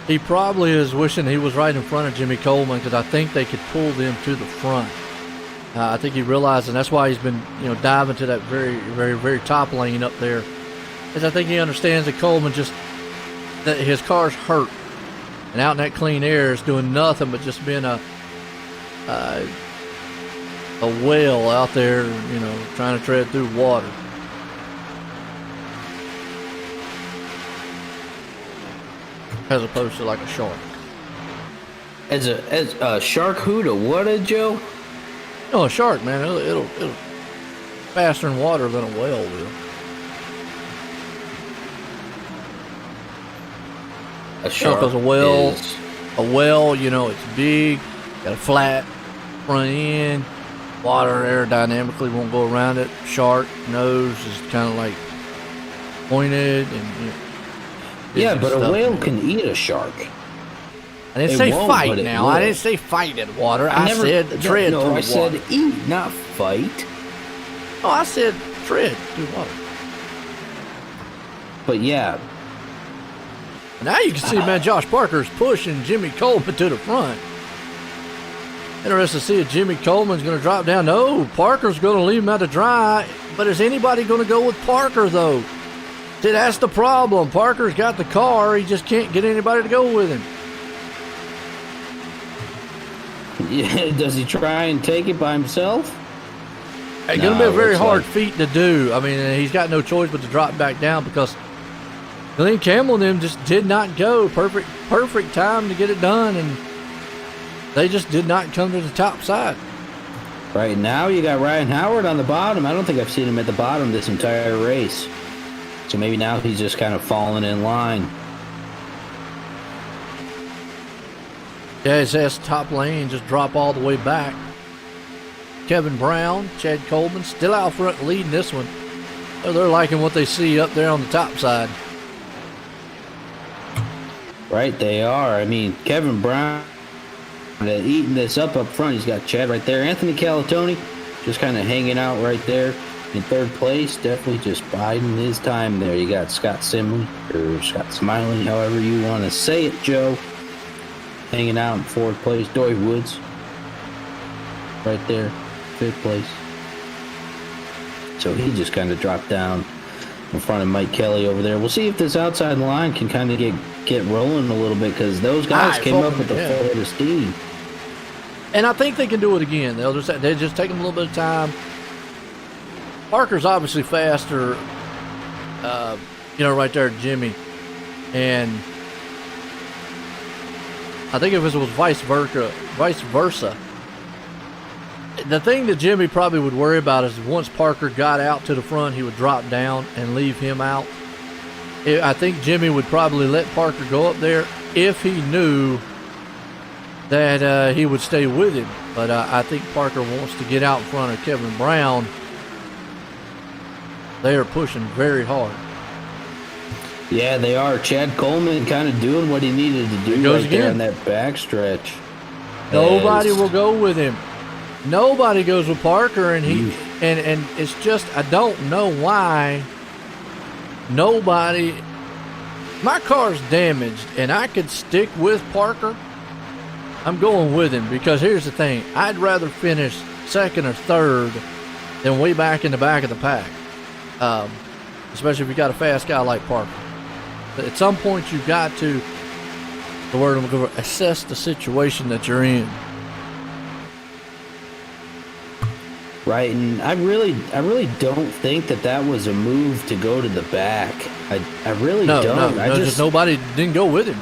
he probably is wishing he was right in front of Jimmy Coleman, because I think they could pull them to the front. I think he realized, and that's why he's been, diving to that very, very, very top lane up there. Is I think he understands that Coleman that his car's hurt, and out in that clean air is doing nothing but just being a whale out there, trying to tread through water. As opposed to like a shark. as a shark who to what, Joe? No, a shark, man. It'll faster in water than a whale will. A shark Because a whale, it's big, got a flat front end, water aerodynamically won't go around it. Shark nose is kind of like pointed and. Yeah, but a whale can eat a shark. I didn't say fight now. I didn't say fight in water. I said tread through water. I said eat, not fight. Oh, I said tread through water. But yeah. Now you can see, man, Josh Parker's pushing Jimmy Coleman to the front. Interesting to see if Jimmy Coleman's going to drop down. No, Parker's going to leave him out to dry. But is anybody going to go with Parker, though? See, that's the problem. Parker's got the car. He just can't get anybody to go with him. Yeah, does he try and take it by himself? It's going to be a very hard feat to do. I mean, he's got no choice but to drop back down because Glenn Campbell and them just did not go. Perfect time to get it done, and they just did not come to the top side. Right now, you got Ryan Howard on the bottom. I don't think I've seen him at the bottom this entire race. So maybe now he's just kind of falling in line. Yeah, his ass top lane just drop all the way back. Kevin Brown, Chad Coleman still out front leading this one. They're liking what they see up there on the top side. Right, they are. I mean, Kevin Brown eating this up front. He's got Chad right there. Anthony Calatoni just kind of hanging out right there in third place. Definitely just biding his time there. You got Scott Simley, or Scott Smiley, however you want to say it, Joe, hanging out in fourth place. Doy Woods right there, fifth place. So he just kind of dropped down in front of Mike Kelly over there. We'll see if this outside line can kind of get rolling a little bit, because those guys came up with the full head of steam. And I think they can do it again. They just take them a little bit of time. Parker's obviously faster, right there, Jimmy. And I think if it was vice versa, the thing that Jimmy probably would worry about is once Parker got out to the front, he would drop down and leave him out. I think Jimmy would probably let Parker go up there if he knew that he would stay with him. But I think Parker wants to get out in front of Kevin Brown. They are pushing very hard. Yeah, they are. Chad Coleman kind of doing what he needed to do right there on that backstretch. Nobody will go with him. Nobody goes with Parker, and and it's just, I don't know why nobody. My car's damaged, and I could stick with Parker. I'm going with him because here's the thing: I'd rather finish second or third than way back in the back of the pack. Especially if you got a fast guy like Parker. But at some point, you've got to assess the situation that you're in. Right, and I really don't think that was a move to go to the back. I really don't. No, just nobody didn't go with him.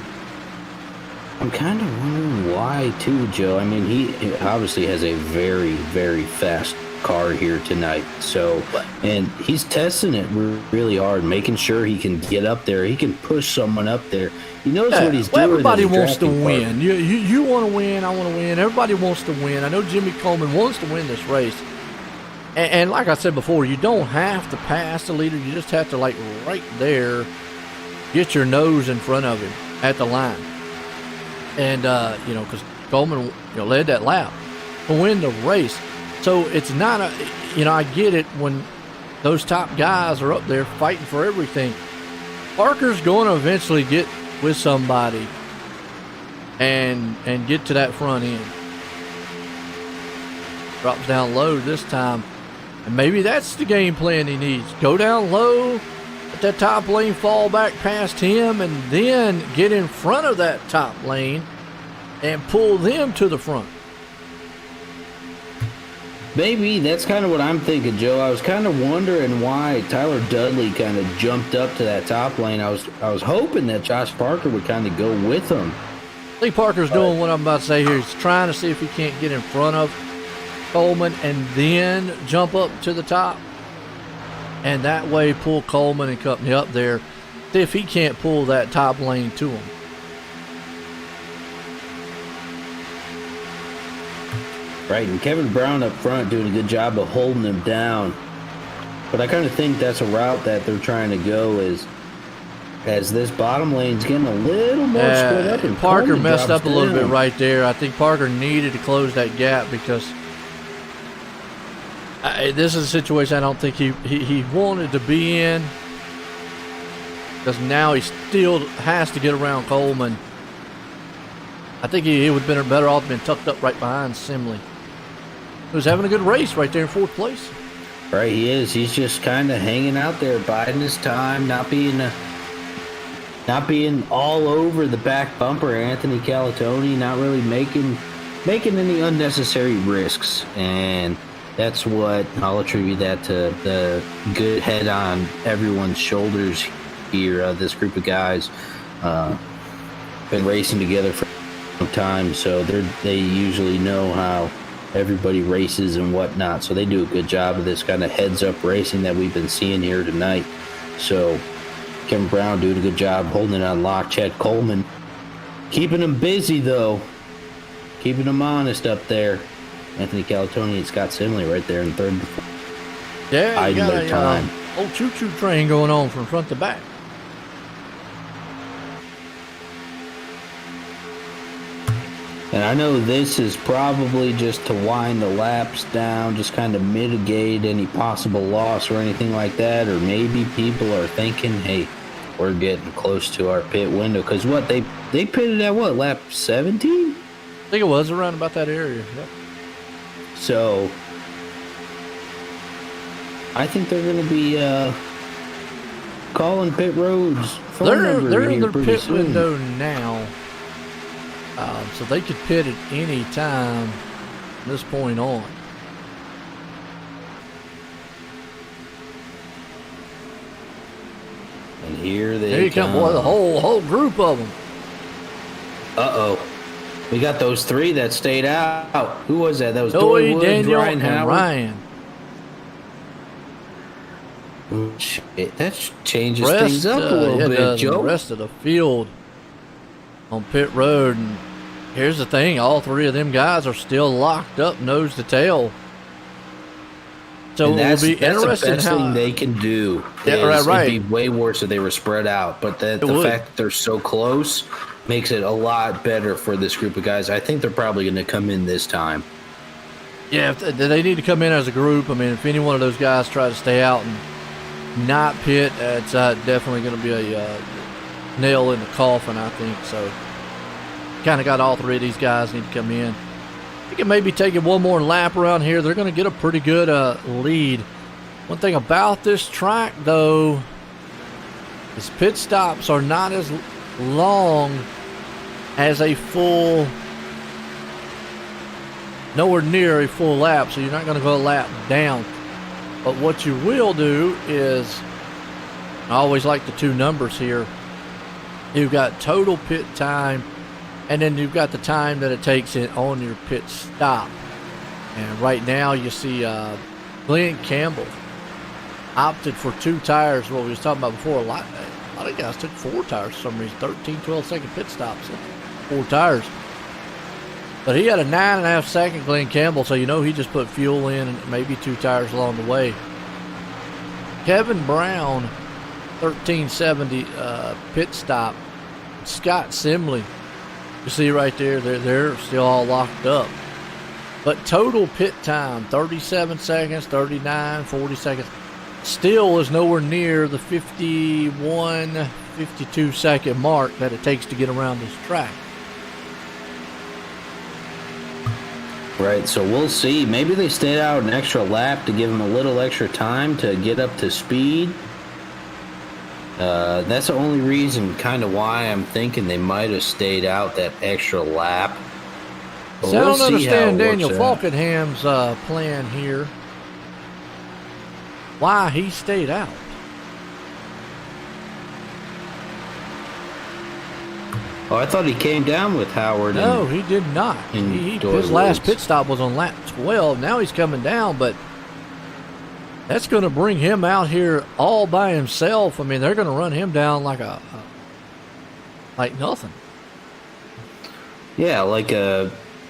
I'm kind of wondering why too, Joe. I mean, he obviously has a very, very fast car here tonight. So, and he's testing it really hard, making sure he can get up there. He can push someone up there. He knows what he's doing. Everybody wants to win. You want to win. I want to win. Everybody wants to win. I know Jimmy Coleman wants to win this race. And like I said before, you don't have to pass the leader. You just have to, like, right there, get your nose in front of him at the line. And, because Coleman, led that lap to win the race. So it's not I get it when those top guys are up there fighting for everything. Parker's going to eventually get with somebody and get to that front end. Drops down low this time. And maybe that's the game plan he needs. Go down low, let that top lane fall back past him, and then get in front of that top lane and pull them to the front. Maybe that's kind of what I'm thinking, Joe. I was kind of wondering why Tyler Dudley kind of jumped up to that top lane. I was hoping that Josh Parker would kind of go with him. I think Parker's doing what I'm about to say here. He's trying to see if he can't get in front of Coleman and then jump up to the top, and that way pull Coleman and company up there. See if he can't pull that top lane to him. Right, and Kevin Brown up front doing a good job of holding him down. But I kind of think that's a route that they're trying to go as this bottom lane's getting a little more split up. And Parker Coleman messed up a little down. bit right there. I think Parker needed to close that gap because this is a situation I don't think he wanted to be in, because now he still has to get around Coleman. I think he would have been better off being tucked up right behind Simley, who's having a good race right there in fourth place. Right, he is. He's just kind of hanging out there, biding his time, not being all over the back bumper. Anthony Calatoni not really making any unnecessary risks, and that's what I'll attribute that to, the good head on everyone's shoulders here. This group of guys been racing together for a long time, so they usually know how everybody races and whatnot. So they do a good job of this kind of heads-up racing that we've been seeing here tonight. So Kevin Brown doing a good job holding it on lock. Chad Coleman keeping him busy, though. Keeping him honest up there. Anthony Calatoni and Scott Simley right there in third. Yeah, you got a old choo-choo train going on from front to back. And I know this is probably just to wind the laps down, just kind of mitigate any possible loss or anything like that. Or maybe people are thinking, hey, we're getting close to our pit window. Because what, they pitted at what, lap 17? I think it was around about that area. Yep. So I think they're going to be calling pit roads. They're in their pit window now, so they could pit at any time from this point on. And here Here you come, boy, the whole group of them. Uh-oh. We got those three that stayed out. Who was that? That was Joey, Dory Woods, Daniel, Ryan and Howard. Ryan. Shit, that changes things up a little bit, Joe. The rest of the field on pit road. And here's the thing, all three of them guys are still locked up nose to tail. So that's, it'll be that's interesting the best how thing they can do. Yeah, right. It'd be way worse if they were spread out. But the fact that they're so close makes it a lot better for this group of guys. I think they're probably going to come in this time. Yeah, they need to come in as a group. I mean, if any one of those guys try to stay out and not pit, it's definitely going to be a nail in the coffin, I think. So kind of got all three of these guys need to come in. They can maybe take it one more lap around here. They're going to get a pretty good lead. One thing about this track, though, is pit stops are not as long as a full nowhere near a full lap, so you're not going to go a lap down. But what you will do is, I always like the two numbers here. You've got total pit time, and then you've got the time that it takes it on your pit stop. And right now you see Glenn Campbell opted for 2 tires, what we was talking about before. A lot of guys took 4 tires for some reason, 13, 12-second pit stops, 4 tires. But he had a 9.5 second Glenn Campbell, so you know he just put fuel in and maybe 2 tires along the way. Kevin Brown, 1370 pit stop. Scott Simley, you see right there, they're still all locked up. But total pit time, 37 seconds, 39, 40 seconds, still is nowhere near the 51, 52 second mark that it takes to get around this track. Right, so we'll see. Maybe they stayed out an extra lap to give him a little extra time to get up to speed. That's the only reason, kind of why I'm thinking they might have stayed out that extra lap. But So I we'll don't see how understand it Daniel works out. Falkenham's plan here. Why he stayed out. Oh, I thought he came down with Howard. No, he did not. His last pit stop was on lap 12. Now he's coming down, but that's going to bring him out here all by himself. I mean, they're going to run him down like nothing. Yeah, like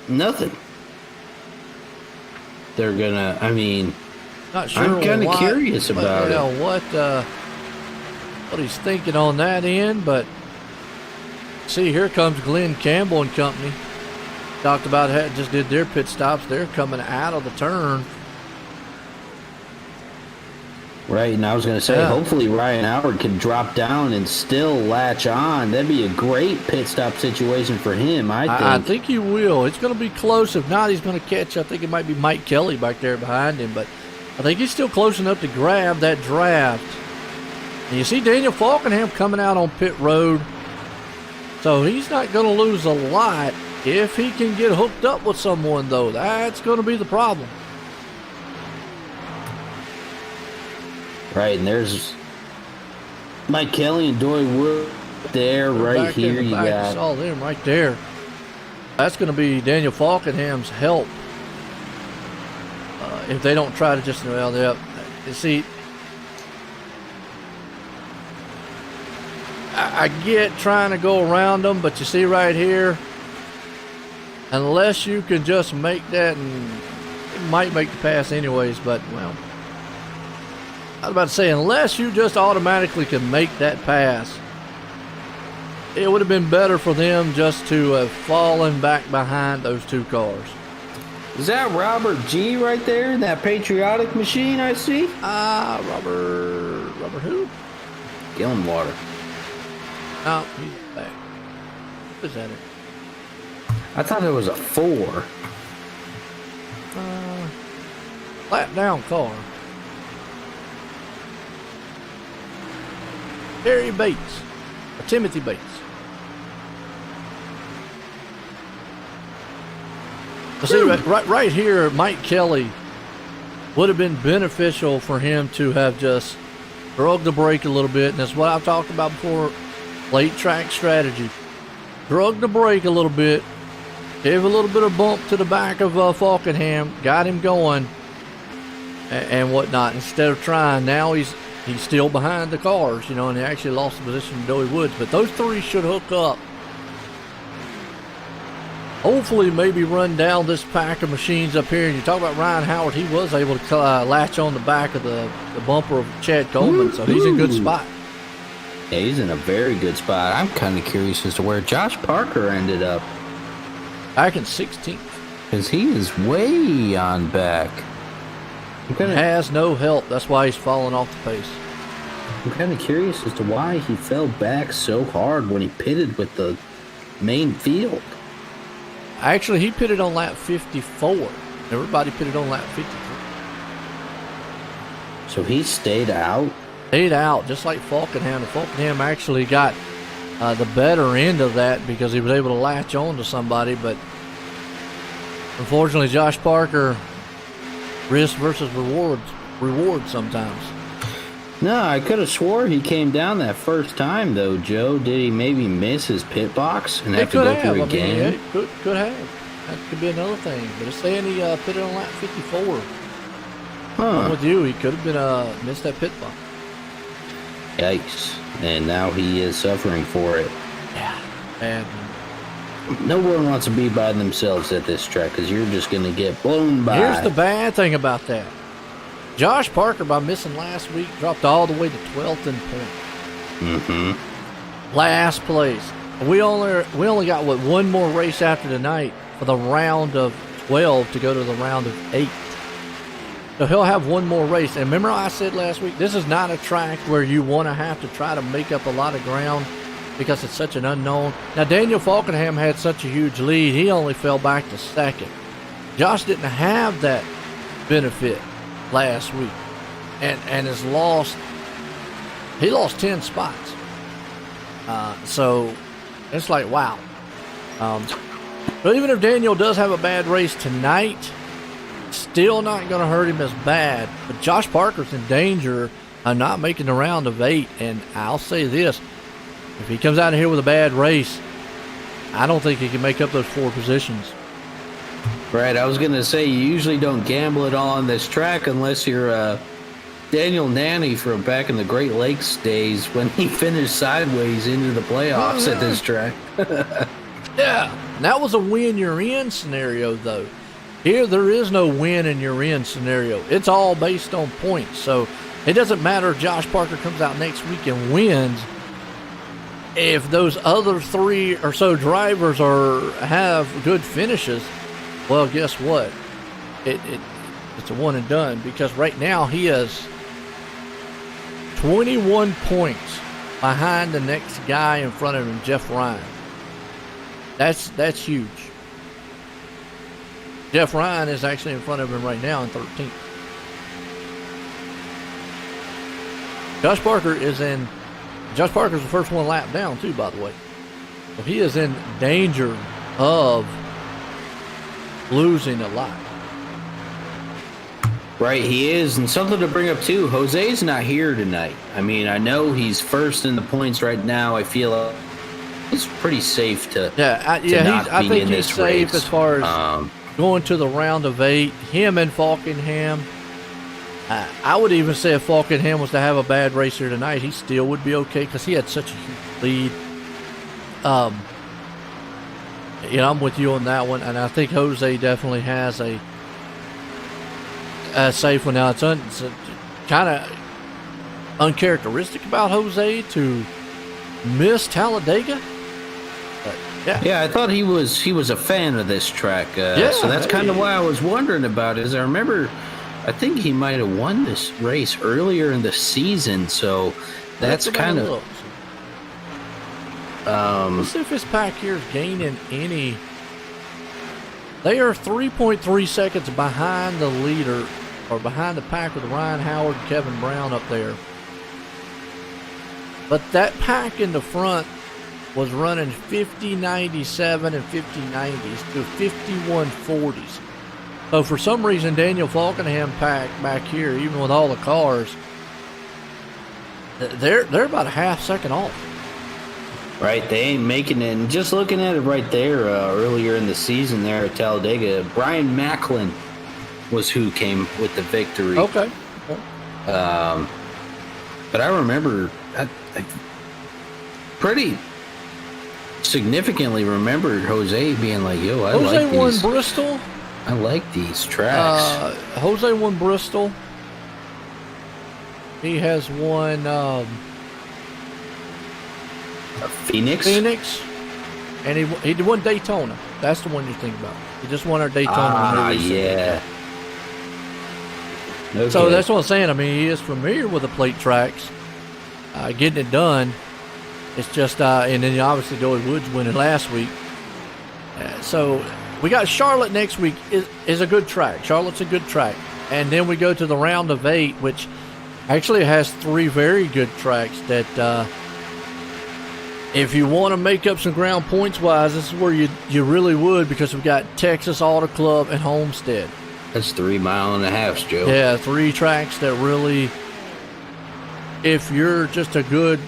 nothing. They're gonna. I mean, Not sure. I'm kind of why- curious about well, it. What he's thinking on that end, but see, here comes Glenn Campbell and company. Talked about how just did their pit stops. They're coming out of the turn. Right, and I was going to say, Yeah. hopefully Ryan Howard can drop down and still latch on. That'd be a great pit stop situation for him, I think he will. It's going to be close. If not, he's going to catch. I think it might be Mike Kelly back there behind him, but I think he's still close enough to grab that draft. And you see Daniel Falkenham coming out on pit road, so he's not going to lose a lot. If he can get hooked up with someone, though, that's going to be the problem. Right, and there's Mike Kelly and Dory Wood there. Right Back here in the you back, got. saw them right there. That's going to be Daniel Falkenham's help. If they don't try to just, you see, I get trying to go around them, but you see right here, unless you can just make that, and it might make the pass anyways, but, well, I was about to say, unless you just automatically can make that pass, it would have been better for them just to have fallen back behind those 2 cars. Is that Robert G right there in that patriotic machine I see? Robert who? Gillenwater. No, he's back. What is that? I thought it was a 4. Lap down car. Terry Bates. Or Timothy Bates. See, right here, Mike Kelly would have been beneficial for him to have just drug the brake a little bit. And that's what I've talked about before. Late track strategy. Drug the brake a little bit. Gave a little bit of bump to the back of Falkenham. Got him going. And whatnot. Instead of trying, now he's still behind the cars, and he actually lost the position to Doey Woods. But those 3 should hook up. Hopefully, maybe run down this pack of machines up here. And you talk about Ryan Howard, he was able to latch on the back of the bumper of Chad Coleman, so he's in good spot. Yeah, he's in a very good spot. I'm kind of curious as to where Josh Parker ended up. Back in 16th. Because he is way on back. Has no help. That's why he's falling off the pace. I'm kind of curious as to why he fell back so hard when he pitted with the main field. Actually, he pitted on lap 54. Everybody pitted on lap 53. So he stayed out? Stayed out, just like Falkenham. And Falkenham actually got the better end of that because he was able to latch on to somebody. But Unfortunately, Josh Parker, risk versus reward sometimes. No, I could have swore he came down that first time, though, Joe. Did he maybe miss his pit box and have to go through again? Could have. That could be another thing. But it's saying he pitted on lap 54. I'm with you. He could have been missed that pit box. Yikes. And now he is suffering for it. Yeah. And no one wants to be by themselves at this track because you're just going to get blown by. Here's the bad thing about that. Josh Parker, by missing last week, dropped all the way to 12th in points. Mm-hmm. Last place. We only got, one more race after tonight for the round of 12 to go to the round of 8. So he'll have one more race. And remember I said last week, this is not a track where you want to have to try to make up a lot of ground because it's such an unknown. Now, Daniel Falkenham had such a huge lead. He only fell back to second. Josh didn't have that benefit last week and has lost. He lost 10 spots. So it's like, wow. But even if Daniel does have a bad race tonight, still not going to hurt him as bad. But Josh Parker's in danger of not making the round of 8. And I'll say this, if he comes out of here with a bad race, I don't think he can make up those 4 positions. Right, I was going to say, you usually don't gamble it all on this track unless you're Daniel Nanny from back in the Great Lakes days when he finished sideways into the playoffs at this track. Yeah, that was a win you're in scenario, though. Here, there is no win and you're in scenario. It's all based on points. So it doesn't matter if Josh Parker comes out next week and wins. If those other 3 or so drivers have good finishes, well, guess what? It's a one and done, because right now he is 21 points behind the next guy in front of him, Jeff Ryan. That's huge. Jeff Ryan is actually in front of him right now in 13th. Josh Parker's the first one lap down too, by the way. So he is in danger of losing a lot. Right, he is. And something to bring up too, Jose's not here tonight. I mean, I know he's first in the points right now. I feel it's pretty safe to I think he's safe race. As far as going to the round of 8. Him and Falkenham. I would even say if Falkenham was to have a bad race here tonight, he still would be okay because he had such a huge lead. I'm with you on that one, and I think Jose definitely has a safe one. Now, it's kind of uncharacteristic about Jose to miss Talladega. But, yeah, I thought he was a fan of this track, so that's kind of why I was wondering about it. Is I think he might have won this race earlier in the season, so that's kind of. Let's see if this pack here is gaining any. They are 3.3 seconds behind the leader, or behind the pack with Ryan Howard and Kevin Brown up there. But that pack in the front was running 50.97 and 50.90s to 51.40s. So for some reason, Daniel Falkenham pack back here, even with all the cars, they're about a half second off. Right, they ain't making it. And just looking at it right there, earlier in the season there at Talladega, Brian Macklin was who came with the victory. Okay. But I remember, I pretty significantly remembered Jose being like, yo, I like these. Jose won Bristol. I like these tracks. Jose won Bristol. He has won Phoenix, and he won Daytona. That's the one you're thinking about. He just won our Daytona. Yeah. Okay. So that's what I'm saying. I mean, he is familiar with the plate tracks, getting it done. It's just, and then obviously Joey Woods winning last week. So we got Charlotte next week. Is a good track. Charlotte's a good track, and then we go to the round of 8, which actually has 3 very good tracks that If you want to make up some ground points-wise, this is where you really would, because we've got Texas Auto Club and Homestead. That's 3.5 miles, Joe. Yeah, 3 tracks that really, if you're just a good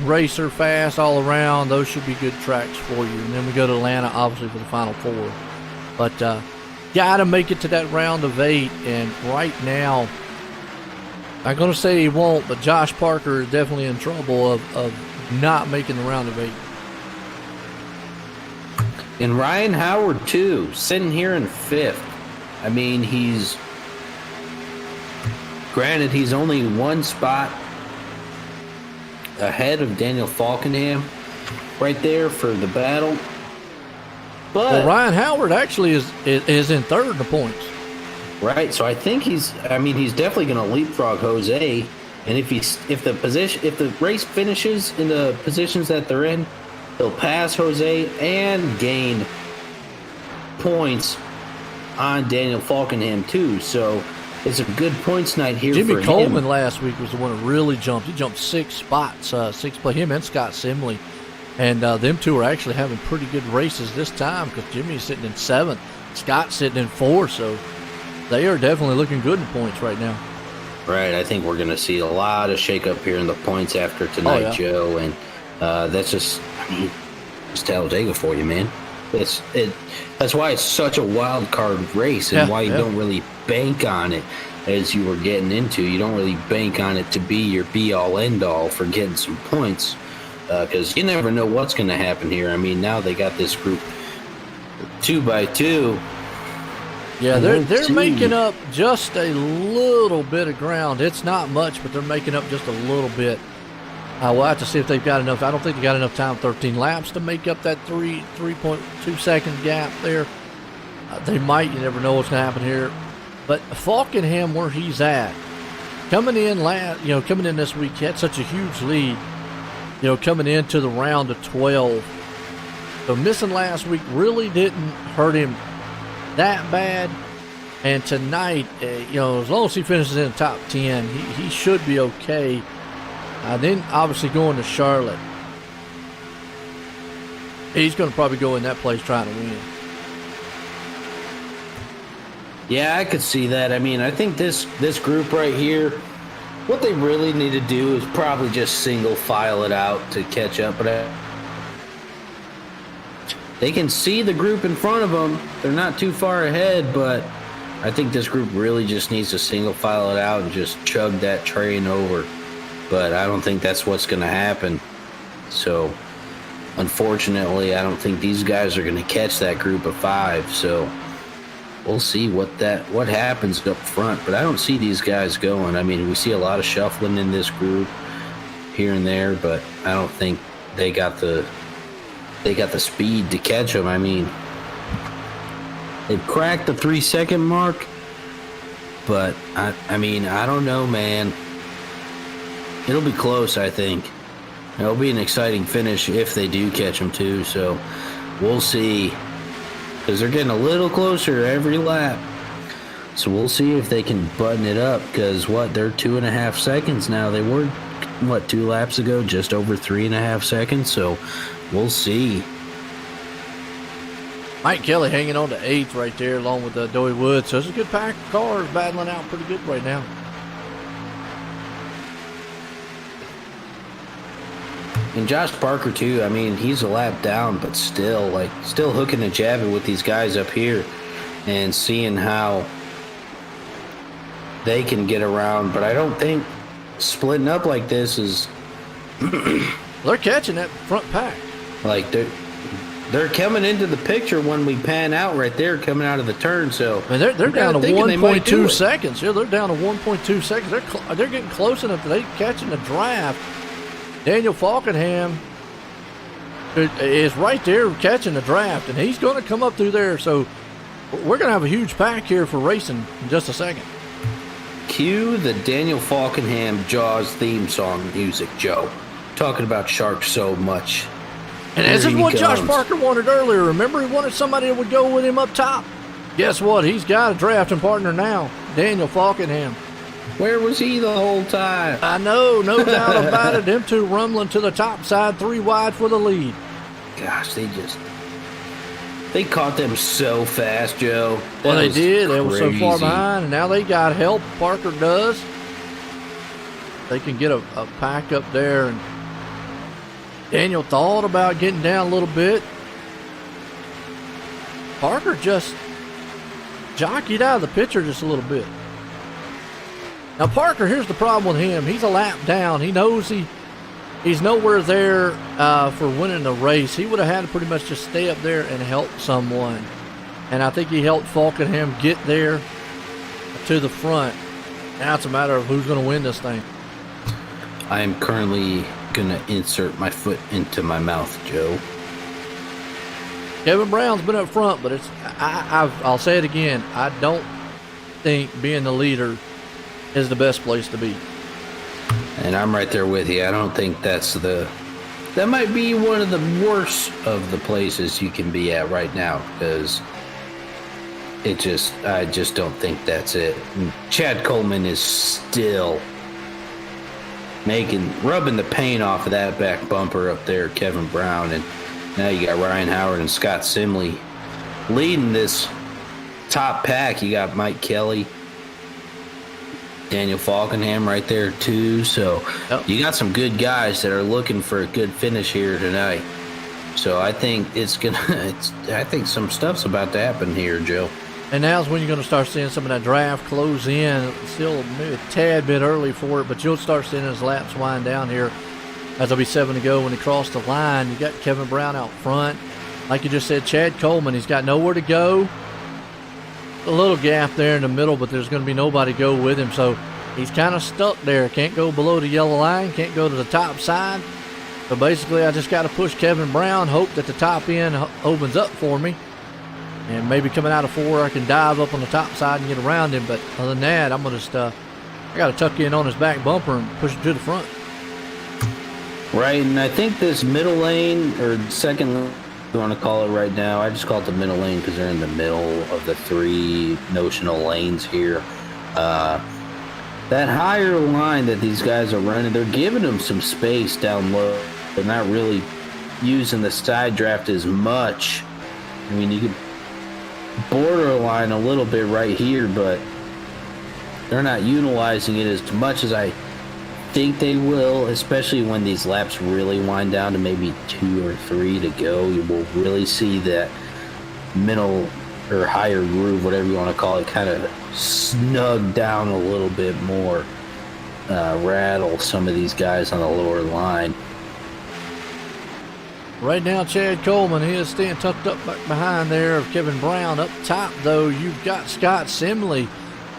racer, fast all around, those should be good tracks for you. And then we go to Atlanta, obviously, for the Final Four. But got to make it to that round of 8. And right now, I'm going to say he won't, but Josh Parker is definitely in trouble of not making the round of 8. And Ryan Howard, too, sitting here in 5th. I mean, granted, he's only 1 spot ahead of Daniel Falkenham right there for the battle. But well, Ryan Howard actually is in 3rd in the points. Right, so I think he's definitely going to leapfrog Jose, and if the race finishes in the positions that they're in, he'll pass Jose and gain points on Daniel Falkenham too. So it's a good points night here Jimmy for Coleman him. last week was the one that really jumped. He jumped 6 spots, 6 play. Him and Scott Simley, and them two are actually having pretty good races this time, because Jimmy's sitting in 7th, Scott's sitting in 4th, so they are definitely looking good in points right now. Right, I think we're going to see a lot of shakeup here in the points after tonight, Joe, and that's just, it's Talladega for you, man. That's why it's such a wild card race, and why you don't really bank on it as you were getting into. You don't really bank on it to be your be-all, end-all for getting some points, because you never know what's going to happen here. I mean, now they got this group 2x2. Yeah, they're making up just a little bit of ground. It's not much, but they're making up just a little bit. We'll have to see if they've got enough. I don't think they got enough time, 13 laps, to make up that 3.2 second gap there. They might. You never know what's going to happen here. But Falkenham, where he's at, coming in this week, he had such a huge lead. Coming into the round of 12. So missing last week really didn't hurt him that bad. And tonight, as long as he finishes in the top 10, he should be okay. Then obviously going to Charlotte, he's going to probably go in that place trying to win. Yeah, I could see that. I mean, I think this group right here, what they really need to do is probably just single file it out to catch up. But they can see the group in front of them. They're not too far ahead, but I think this group really just needs to single file it out and just chug that train over. But I don't think that's what's going to happen. So, unfortunately, I don't think these guys are going to catch that group of 5. So, we'll see what happens up front. But I don't see these guys going. I mean, we see a lot of shuffling in this group here and there, but I don't think they got the speed to catch them. I mean, they've cracked the 3-second mark, but I mean, I don't know, man. It'll be close, I think. It'll be an exciting finish if they do catch them, too. So we'll see, because they're getting a little closer every lap. So we'll see if they can button it up, because they're 2.5 seconds now. They were, 2 laps ago, just over 3.5 seconds. So we'll see. Mike Kelly hanging on to 8th right there, along with Doey Woods. So it's a good pack of cars battling out pretty good right now. And Josh Parker, too, I mean, he's a lap down, but still hooking and jabbing with these guys up here and seeing how they can get around. But I don't think splitting up like this is... They're catching that front pack. Like, they're coming into the picture when we pan out right there, coming out of the turn. So I mean, they're down to 1.2 seconds. Yeah, they're down to 1.2 seconds. They're getting close enough that they're catching the draft. Daniel Falkenham is right there catching the draft, and he's going to come up through there. So we're going to have a huge pack here for racing in just a second. Cue the Daniel Falkenham Jaws theme song music, Joe. Talking about sharks so much. And this is what Josh Parker wanted earlier. Remember, he wanted somebody that would go with him up top. Guess what? He's got a drafting partner now, Daniel Falkenham. Where was he the whole time? I know, no doubt about it. Them two rumbling to the top side, 3 wide for the lead. Gosh, they caught them so fast, Joe. Well, they did. They were so far crazy. behind, and now they got help. Parker does. They can get a pack up there. And Daniel thought about getting down a little bit. Parker just jockeyed out of the picture just a little bit. Now, Parker, here's the problem with him. He's a lap down. He knows he's nowhere there for winning the race. He would have had to pretty much just stay up there and help someone. And I think he helped Falkenham get there to the front. Now it's a matter of who's going to win this thing. I am currently going to insert my foot into my mouth, Joe. Kevin Brown's been up front, but I'll say it again. I don't think being the leader is the best place to be. And I'm right there with you. I don't think that might be one of the worst of the places you can be at right now, because I just don't think that's it. And Chad Coleman is still rubbing the paint off of that back bumper up there, Kevin Brown, and now you got Ryan Howard and Scott Simley leading this top pack. You got Mike Kelly, Daniel Falkenham right there too. So You got some good guys that are looking for a good finish here tonight. So I think I think some stuff's about to happen here, Joe. And now's when you're going to start seeing some of that draft close in. Still maybe a tad bit early for it, but you'll start seeing his laps wind down here as there'll be 7 to go when he crossed the line. You got Kevin Brown out front. Like you just said, Chad Coleman, he's got nowhere to go. A little gap there in the middle, but there's going to be nobody to go with him, so he's kind of stuck there. Can't go below the yellow line, can't go to the top side. So basically, I just got to push Kevin Brown, hope that the top end opens up for me. And maybe coming out of 4, I can dive up on the top side and get around him. But other than that, I'm going to just, I got to tuck in on his back bumper and push it to the front. Right, and I think this middle lane, or second lane, you want to call it right now, I just call it the middle lane because they're in the middle of the 3 notional lanes here. That higher line that these guys are running, they're giving them some space down low. They're not really using the side draft as much. I mean, you could borderline a little bit right here, but they're not utilizing it as much as I think they will, especially when these laps really wind down to maybe 2 or 3 to go. You will really see that middle or higher groove, whatever you want to call it, kind of snug down a little bit more, rattle some of these guys on the lower line. Right now, Chad Coleman, he is staying tucked up back behind there of Kevin Brown. Up top, though, you've got Scott Simley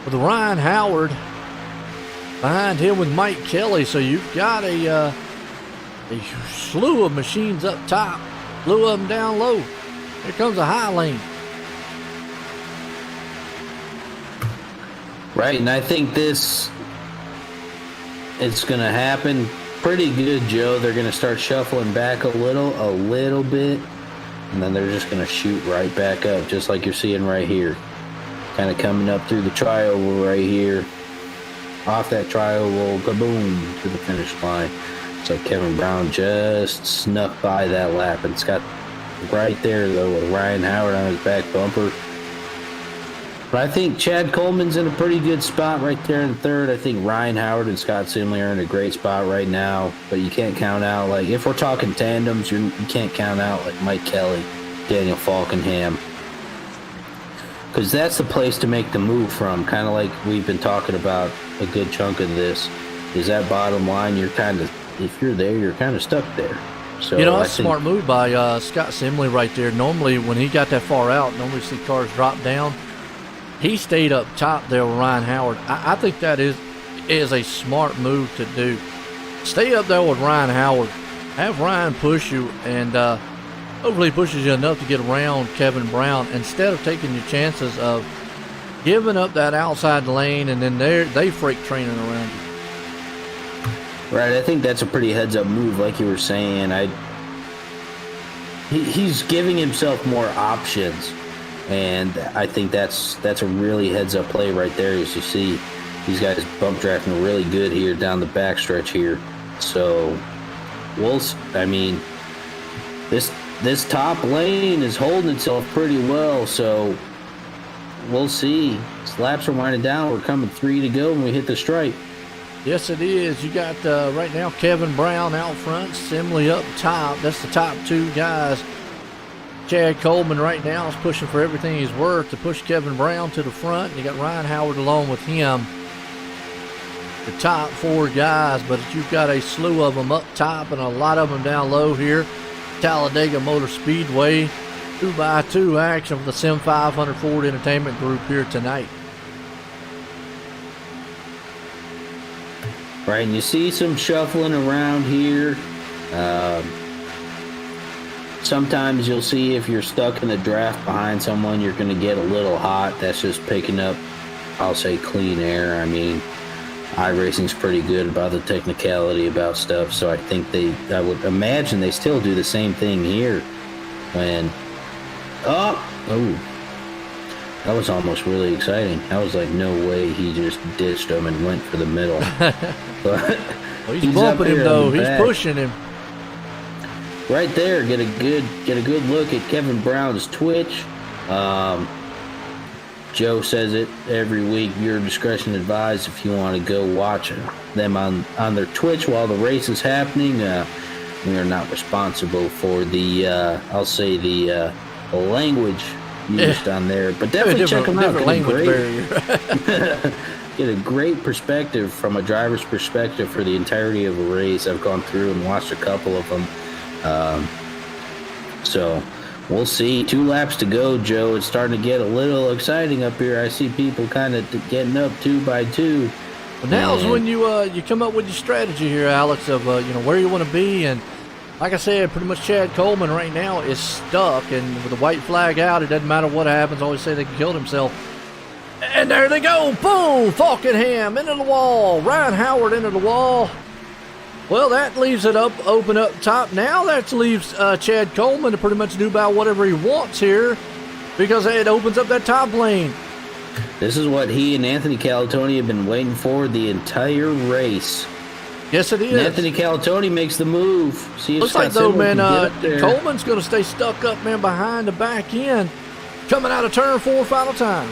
with Ryan Howard behind him with Mike Kelly. So you've got a slew of machines up top, slew of them down low. Here comes a high lane. Right, and I think it's going to happen pretty good, Joe. They're going to start shuffling back a little bit, and then they're just going to shoot right back up, just like you're seeing right here. Kind of coming up through the tri-oval right here. Off that tri-oval, kaboom, to the finish line. So Kevin Brown just snuck by that lap, and Scott right there, though, with Ryan Howard on his back bumper. But I think Chad Coleman's in a pretty good spot right there in third. I think Ryan Howard and Scott Simley are in a great spot right now. But you can't count out, like, if we're talking tandems, you can't count out, like, Mike Kelly, Daniel Falkenham. Because that's the place to make the move from, kind of like we've been talking about a good chunk of this, is that bottom line. You're kind of, if you're there, you're kind of stuck there. So that's a smart move by Scott Simley right there. Normally, when he got that far out, normally see cars drop down. He stayed up top there with Ryan Howard. I think that is a smart move to do. Stay up there with Ryan Howard. Have Ryan push you, and hopefully he pushes you enough to get around Kevin Brown instead of taking your chances of giving up that outside lane and then they freight training around you. Right, I think that's a pretty heads-up move, like you were saying. He's giving himself more options. And I think that's a really heads-up play right there, as you see these guys bump drafting really good here down the backstretch here. So, this top lane is holding itself pretty well. So, we'll see. Laps are winding down. We're coming 3 to go when we hit the stripe. Yes, it is. You got right now Kevin Brown out front, Simley up top. That's the top 2 guys. Chad Coleman right now is pushing for everything he's worth to push Kevin Brown to the front. You got Ryan Howard along with him. The top 4 guys, but you've got a slew of them up top and a lot of them down low here. Talladega Motor Speedway, 2x2 action for the Sim500 Ford Entertainment Group here tonight. Right, and you see some shuffling around here. Sometimes you'll see if you're stuck in a draft behind someone, you're going to get a little hot. That's just picking up, I'll say, clean air. I mean, iRacing's pretty good about the technicality about stuff, so I think I would imagine they still do the same thing here. When, that was almost really exciting. I was like, no way he just ditched him and went for the middle. But well, he's bumping him though. He's pushing him. Right there, get a good look at Kevin Brown's twitch. Joe says it every week. Your discretion advised if you want to go watch them on their Twitch while the race is happening. We are not responsible for the I'll say the language used on there, but definitely check them out. Get a great perspective from a driver's perspective for the entirety of a race. I've gone through and watched a couple of them. So we'll see. 2 laps to go, Joe. It's starting to get a little exciting up here. I see people kind of getting up 2 by 2. Well, now's when you come up with your strategy here, Alex, of where you want to be. And like I said, pretty much Chad Coleman right now is stuck, and with the white flag out, it doesn't matter what happens. I always say they can kill himself. And there they go. Boom! Falkenham into the wall. Ryan Howard into the wall. Well, that leaves it open up top. Now that leaves Chad Coleman to pretty much do about whatever he wants here, because it opens up that top lane. This is what he and Anthony Calatoni have been waiting for the entire race. Yes, it is. And Anthony Calatoni makes the move. See if looks like though, man, Coleman's going to stay stuck up, man, behind the back end, coming out of turn 4 final time.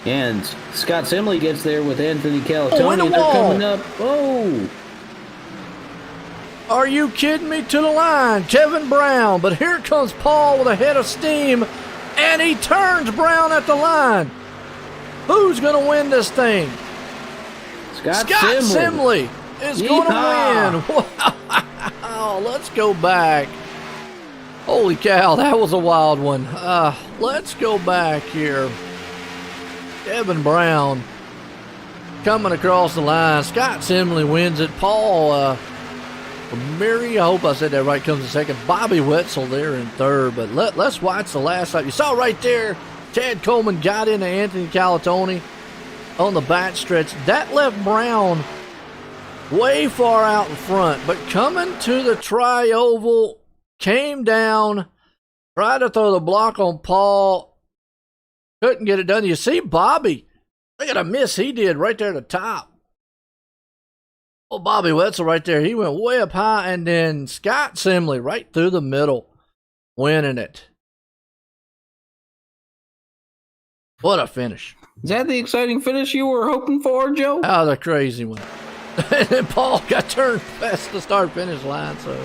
And Scott Simley gets there with Anthony Calatoni. In the and they're wall. coming up. Oh! Are you kidding me? To the line, Kevin Brown. But here comes Paul with a head of steam, and he turns Brown at the line. Who's going to win this thing? Scott Simley is going to win. Wow, let's go back. Holy cow, that was a wild one. Let's go back here. Kevin Brown coming across the line. Scott Simley wins it. Paul Mary, I hope I said that right, comes in second. Bobby Wetzel there in third. But let's watch the last lap. You saw right there, Chad Coleman got into Anthony Calatoni on the back stretch. That left Brown way far out in front. But coming to the tri-oval, came down, tried to throw the block on Paul. Couldn't get it done. You see Bobby. Look at a miss he did right there at the top. Oh, Bobby Wetzel right there. He went way up high. And then Scott Simley right through the middle, winning it. What a finish. Is that the exciting finish you were hoping for, Joe? Oh, the crazy one. And then Paul got turned past the start-finish line. So,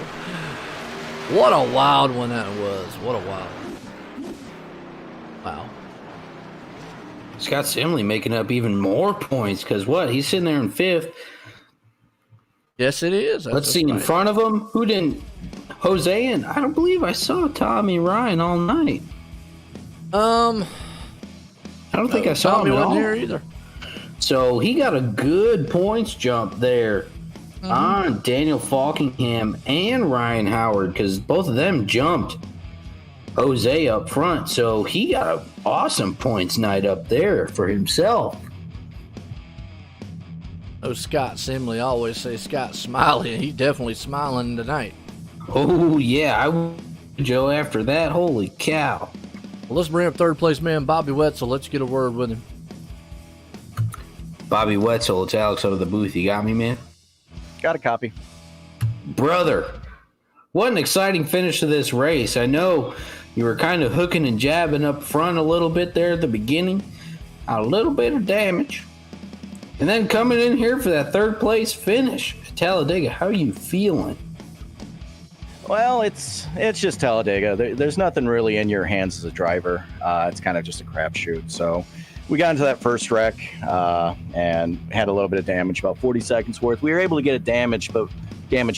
what a wild one that was. What a wild one. Wow. Scott Simley making up even more points because what? He's sitting there in 5th. Yes, it is. Let's see, in front of him, who didn't? Jose, and I don't believe I saw Tommy Ryan all night. I don't think I saw Tommy him at all. wasn't here either. So he got a good points jump there on Daniel Falkingham and Ryan Howard because both of them jumped Jose up front. So he got an awesome points night up there for himself. Oh, Scott Simley, I always say Scott Smiley, and he's definitely smiling tonight. Oh, yeah. Joe, after that, holy cow. Well, let's bring up third place man Bobby Wetzel. Let's get a word with him. Bobby Wetzel, it's Alex out of the booth. You got me, man? Got a copy. Brother, what an exciting finish to this race. I know you were kind of hooking and jabbing up front a little bit there at the beginning. A little bit of damage. And then coming in here for that third place finish at Talladega. How are you feeling? Well, it's just Talladega. There's nothing really in your hands as a driver. It's kind of just a crapshoot. So we got into that first wreck and had a little bit of damage, about 40 seconds worth. We were able to get it damaged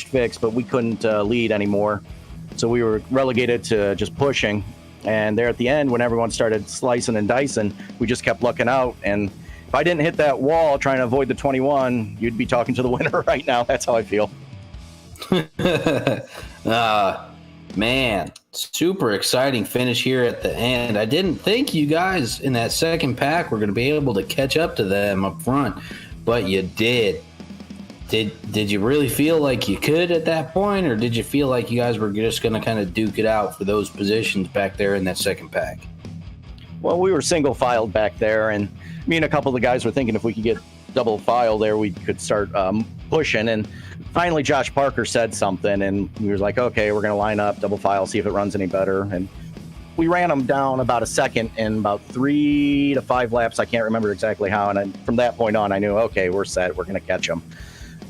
fixed, but we couldn't lead anymore. So we were relegated to just pushing. And there at the end, when everyone started slicing and dicing, we just kept lucking out. And if I didn't hit that wall trying to avoid the 21, you'd be talking to the winner right now. That's how I feel. Man, super exciting finish here at the end. I didn't think you guys in that second pack were going to be able to catch up to them up front, but you did. Did you really feel like you could at that point, or did you feel like you guys were just going to kind of duke it out for those positions back there in that second pack? Well, we were single filed back there, and me and a couple of the guys were thinking if we could get double file there, we could start pushing. And finally, Josh Parker said something, and we were like, okay, we're going to line up, double file, see if it runs any better. And we ran them down about a second in about 3 to 5 laps. I can't remember exactly how. And from that point on, I knew, okay, we're set. We're going to catch them.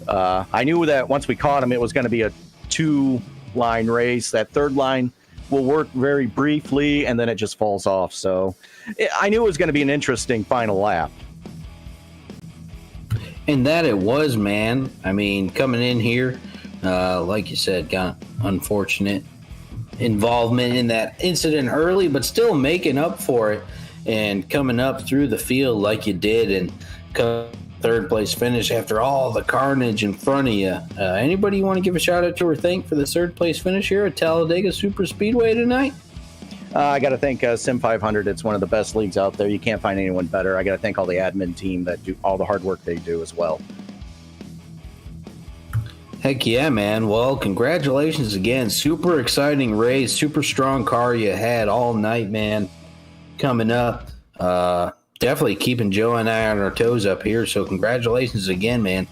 I knew that once we caught him, it was going to be a 2-line race. That third line will work very briefly, and then it just falls off. So I knew it was going to be an interesting final lap. And that it was, man. I mean, coming in here, like you said, got unfortunate involvement in that incident early, but still making up for it and coming up through the field like you did and third place finish after all the carnage in front of you. Anybody you want to give a shout out to or thank for the third place finish here at Talladega Superspeedway tonight? I got to thank Sim500. It's one of the best leagues out there. You can't find anyone better. I got to thank all the admin team that do all the hard work they do as well. Heck yeah, man. Well, congratulations again. Super exciting race. Super strong car you had all night, man. Coming up. Definitely keeping Joe and I on our toes up here. So congratulations again, man.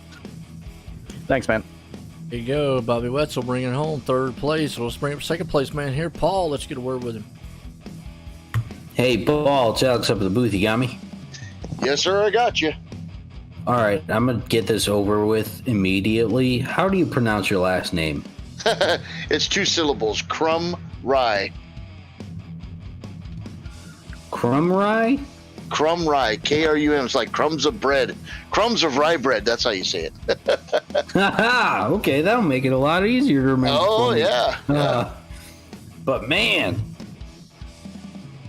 Thanks, man. There you go. Bobby Wetzel bringing it home. Third place. Let's bring up second place, man. Here, Paul. Let's get a word with him. Hey, Paul. It's Alex up at the booth. You got me? Yes, sir. I got you. All right. I'm going to get this over with immediately. How do you pronounce your last name? It's 2 syllables. Crumb Rye. Crumb Rye? Crumb Rye. K-R-U-M. It's like crumbs of bread. Crumbs of rye bread. That's how you say it. Okay, that'll make it a lot easier to remember. Oh, yeah. But, man,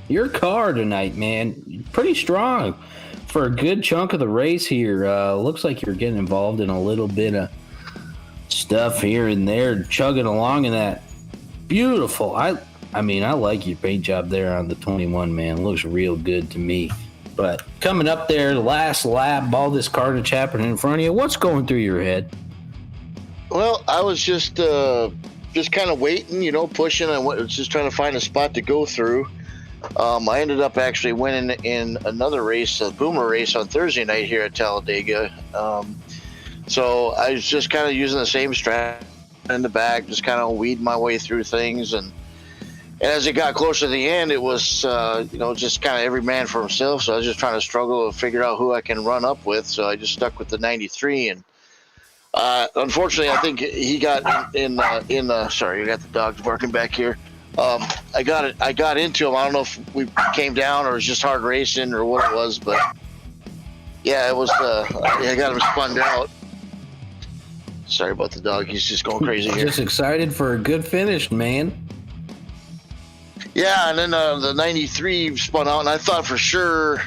your car tonight, man, pretty strong for a good chunk of the race here. Looks like you're getting involved in a little bit of stuff here and there, chugging along in that beautiful. I mean, I like your paint job there on the 21, man. It looks real good to me. But coming up there, the last lap, all this carnage happening in front of you, what's going through your head? Well, I was just kind of waiting, pushing. I was just trying to find a spot to go through. I ended up actually winning in another race, a Boomer race on Thursday night here at Talladega. So I was just kind of using the same strat in the back, just kind of weeding my way through things. And as it got closer to the end, it was, just kind of every man for himself. So I was just trying to struggle to figure out who I can run up with. So I just stuck with the 93. And unfortunately, I think he got sorry, you got the dogs barking back here. I got into him. I don't know if we came down or it was just hard racing or what it was, but yeah, it was. I got him spun out. Sorry about the dog. He's just going crazy here. Just excited for a good finish, man. Yeah, and then the 93 spun out, and I thought for sure,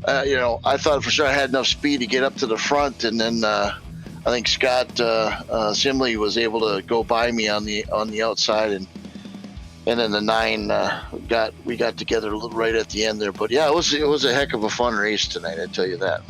I had enough speed to get up to the front, and then I think Scott Simley was able to go by me on the outside, and then the 9 we got together a little right at the end there. But yeah, it was a heck of a fun race tonight, I tell you that.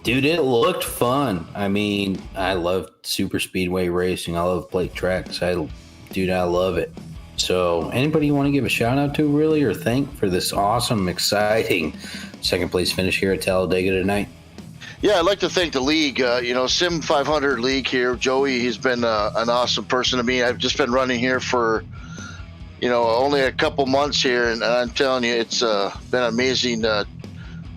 Dude, it looked fun. I mean, I love super speedway racing. I love plate tracks. I love it. So anybody you want to give a shout out to really or thank for this awesome, exciting second place finish here at Talladega tonight? Yeah, I'd like to thank the league. Sim500 League here. Joey, he's been an awesome person to me. I've just been running here for, only a couple months here, and I'm telling you, it's been amazing,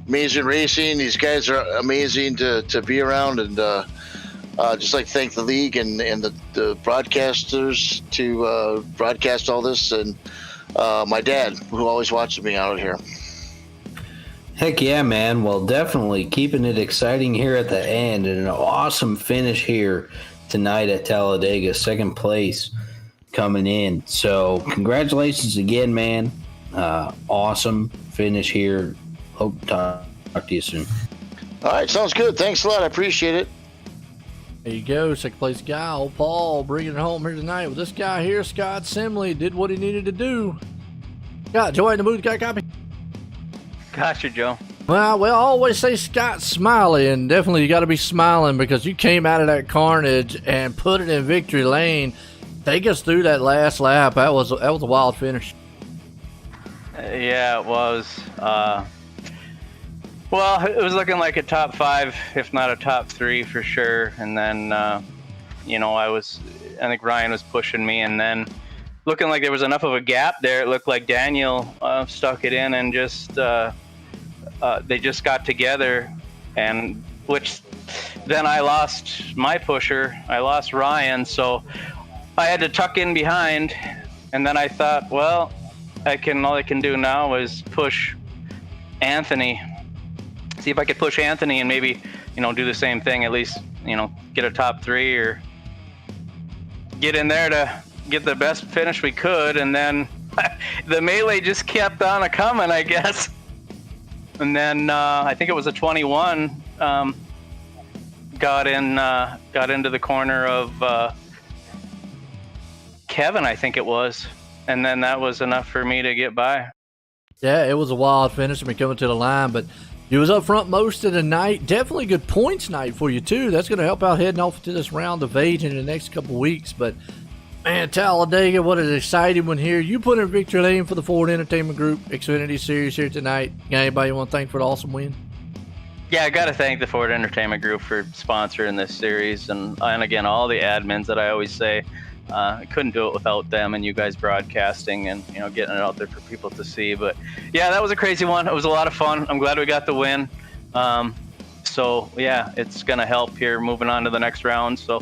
amazing racing. These guys are amazing to be around, and just like to thank the league and the broadcasters to broadcast all this, and my dad, who always watches me out here. Heck yeah, man. Well, definitely keeping it exciting here at the end, and an awesome finish here tonight at Talladega, second place coming in. So congratulations again, man. Awesome finish here. Hope to talk to you soon. All right, sounds good. Thanks a lot. I appreciate it. There you go, second place guy, old Paul, bringing it home here tonight. With this guy here, Scott Simley, did what he needed to do. Scott, Joey in the booth, got a copy? Gotcha, Joe. Well, I always say Scott Smiley, and definitely you got to be smiling because you came out of that carnage and put it in victory lane. Take us through that last lap. That was a wild finish. Yeah, it was. Well, it was looking like a top 5, if not a top 3 for sure. And then, I think Ryan was pushing me, and then looking like there was enough of a gap there. It looked like Daniel stuck it in and just they just got together, and which then I lost my pusher. I lost Ryan, so I had to tuck in behind, and then I thought, well, all I can do now is push Anthony. See if I could push Anthony and maybe, do the same thing, at least, get a top 3 or get in there to get the best finish we could. And then the melee just kept on a coming, I guess. And then I think it was a 21 got into the corner of Kevin, I think it was. And then that was enough for me to get by. Yeah, it was a wild finish. Coming to the line, but you was up front most of the night. Definitely good points night for you, too. That's going to help out heading off to this round of 8 in the next couple weeks. But, man, Talladega, what an exciting one here. You put in victory lane for the Ford Entertainment Group Xfinity Series here tonight. Got anybody you want to thank for the awesome win? Yeah, I got to thank the Ford Entertainment Group for sponsoring this series. And again, all the admins that I always say. I couldn't do it without them and you guys broadcasting and getting it out there for people to see. But yeah, that was a crazy one. It was a lot of fun. I'm glad we got the win. So yeah, it's gonna help here moving on to the next round. So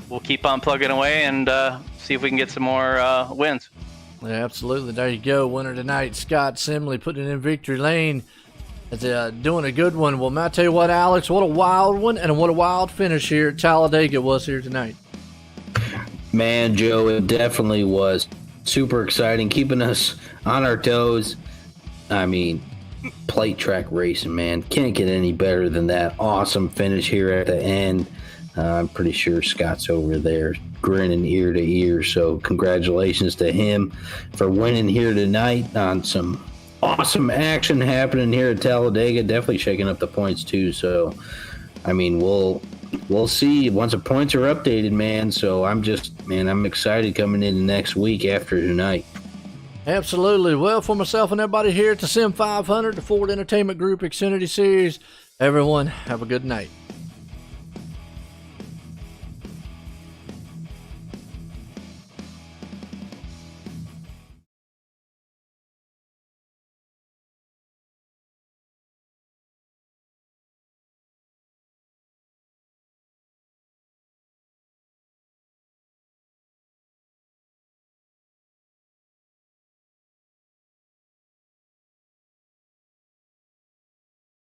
we'll keep on plugging away and see if we can get some more wins. Yeah, absolutely. There you go. Winner tonight, Scott Simley, putting it in victory lane. It's doing a good one. Well, I tell you what, Alex, what a wild one and what a wild finish here at Talladega was here tonight. Man, Joe, it definitely was super exciting, keeping us on our toes. I mean, plate track racing, man. Can't get any better than that. Awesome finish here at the end. I'm pretty sure Scott's over there grinning ear to ear. So congratulations to him for winning here tonight on some awesome action happening here at Talladega. Definitely shaking up the points too. So, I mean, we'll see once the points are updated, man. So I'm excited coming in next week after tonight. Absolutely. Well, for myself and everybody here at the Sim500, the Ford Entertainment Group Xfinity Series, everyone have a good night.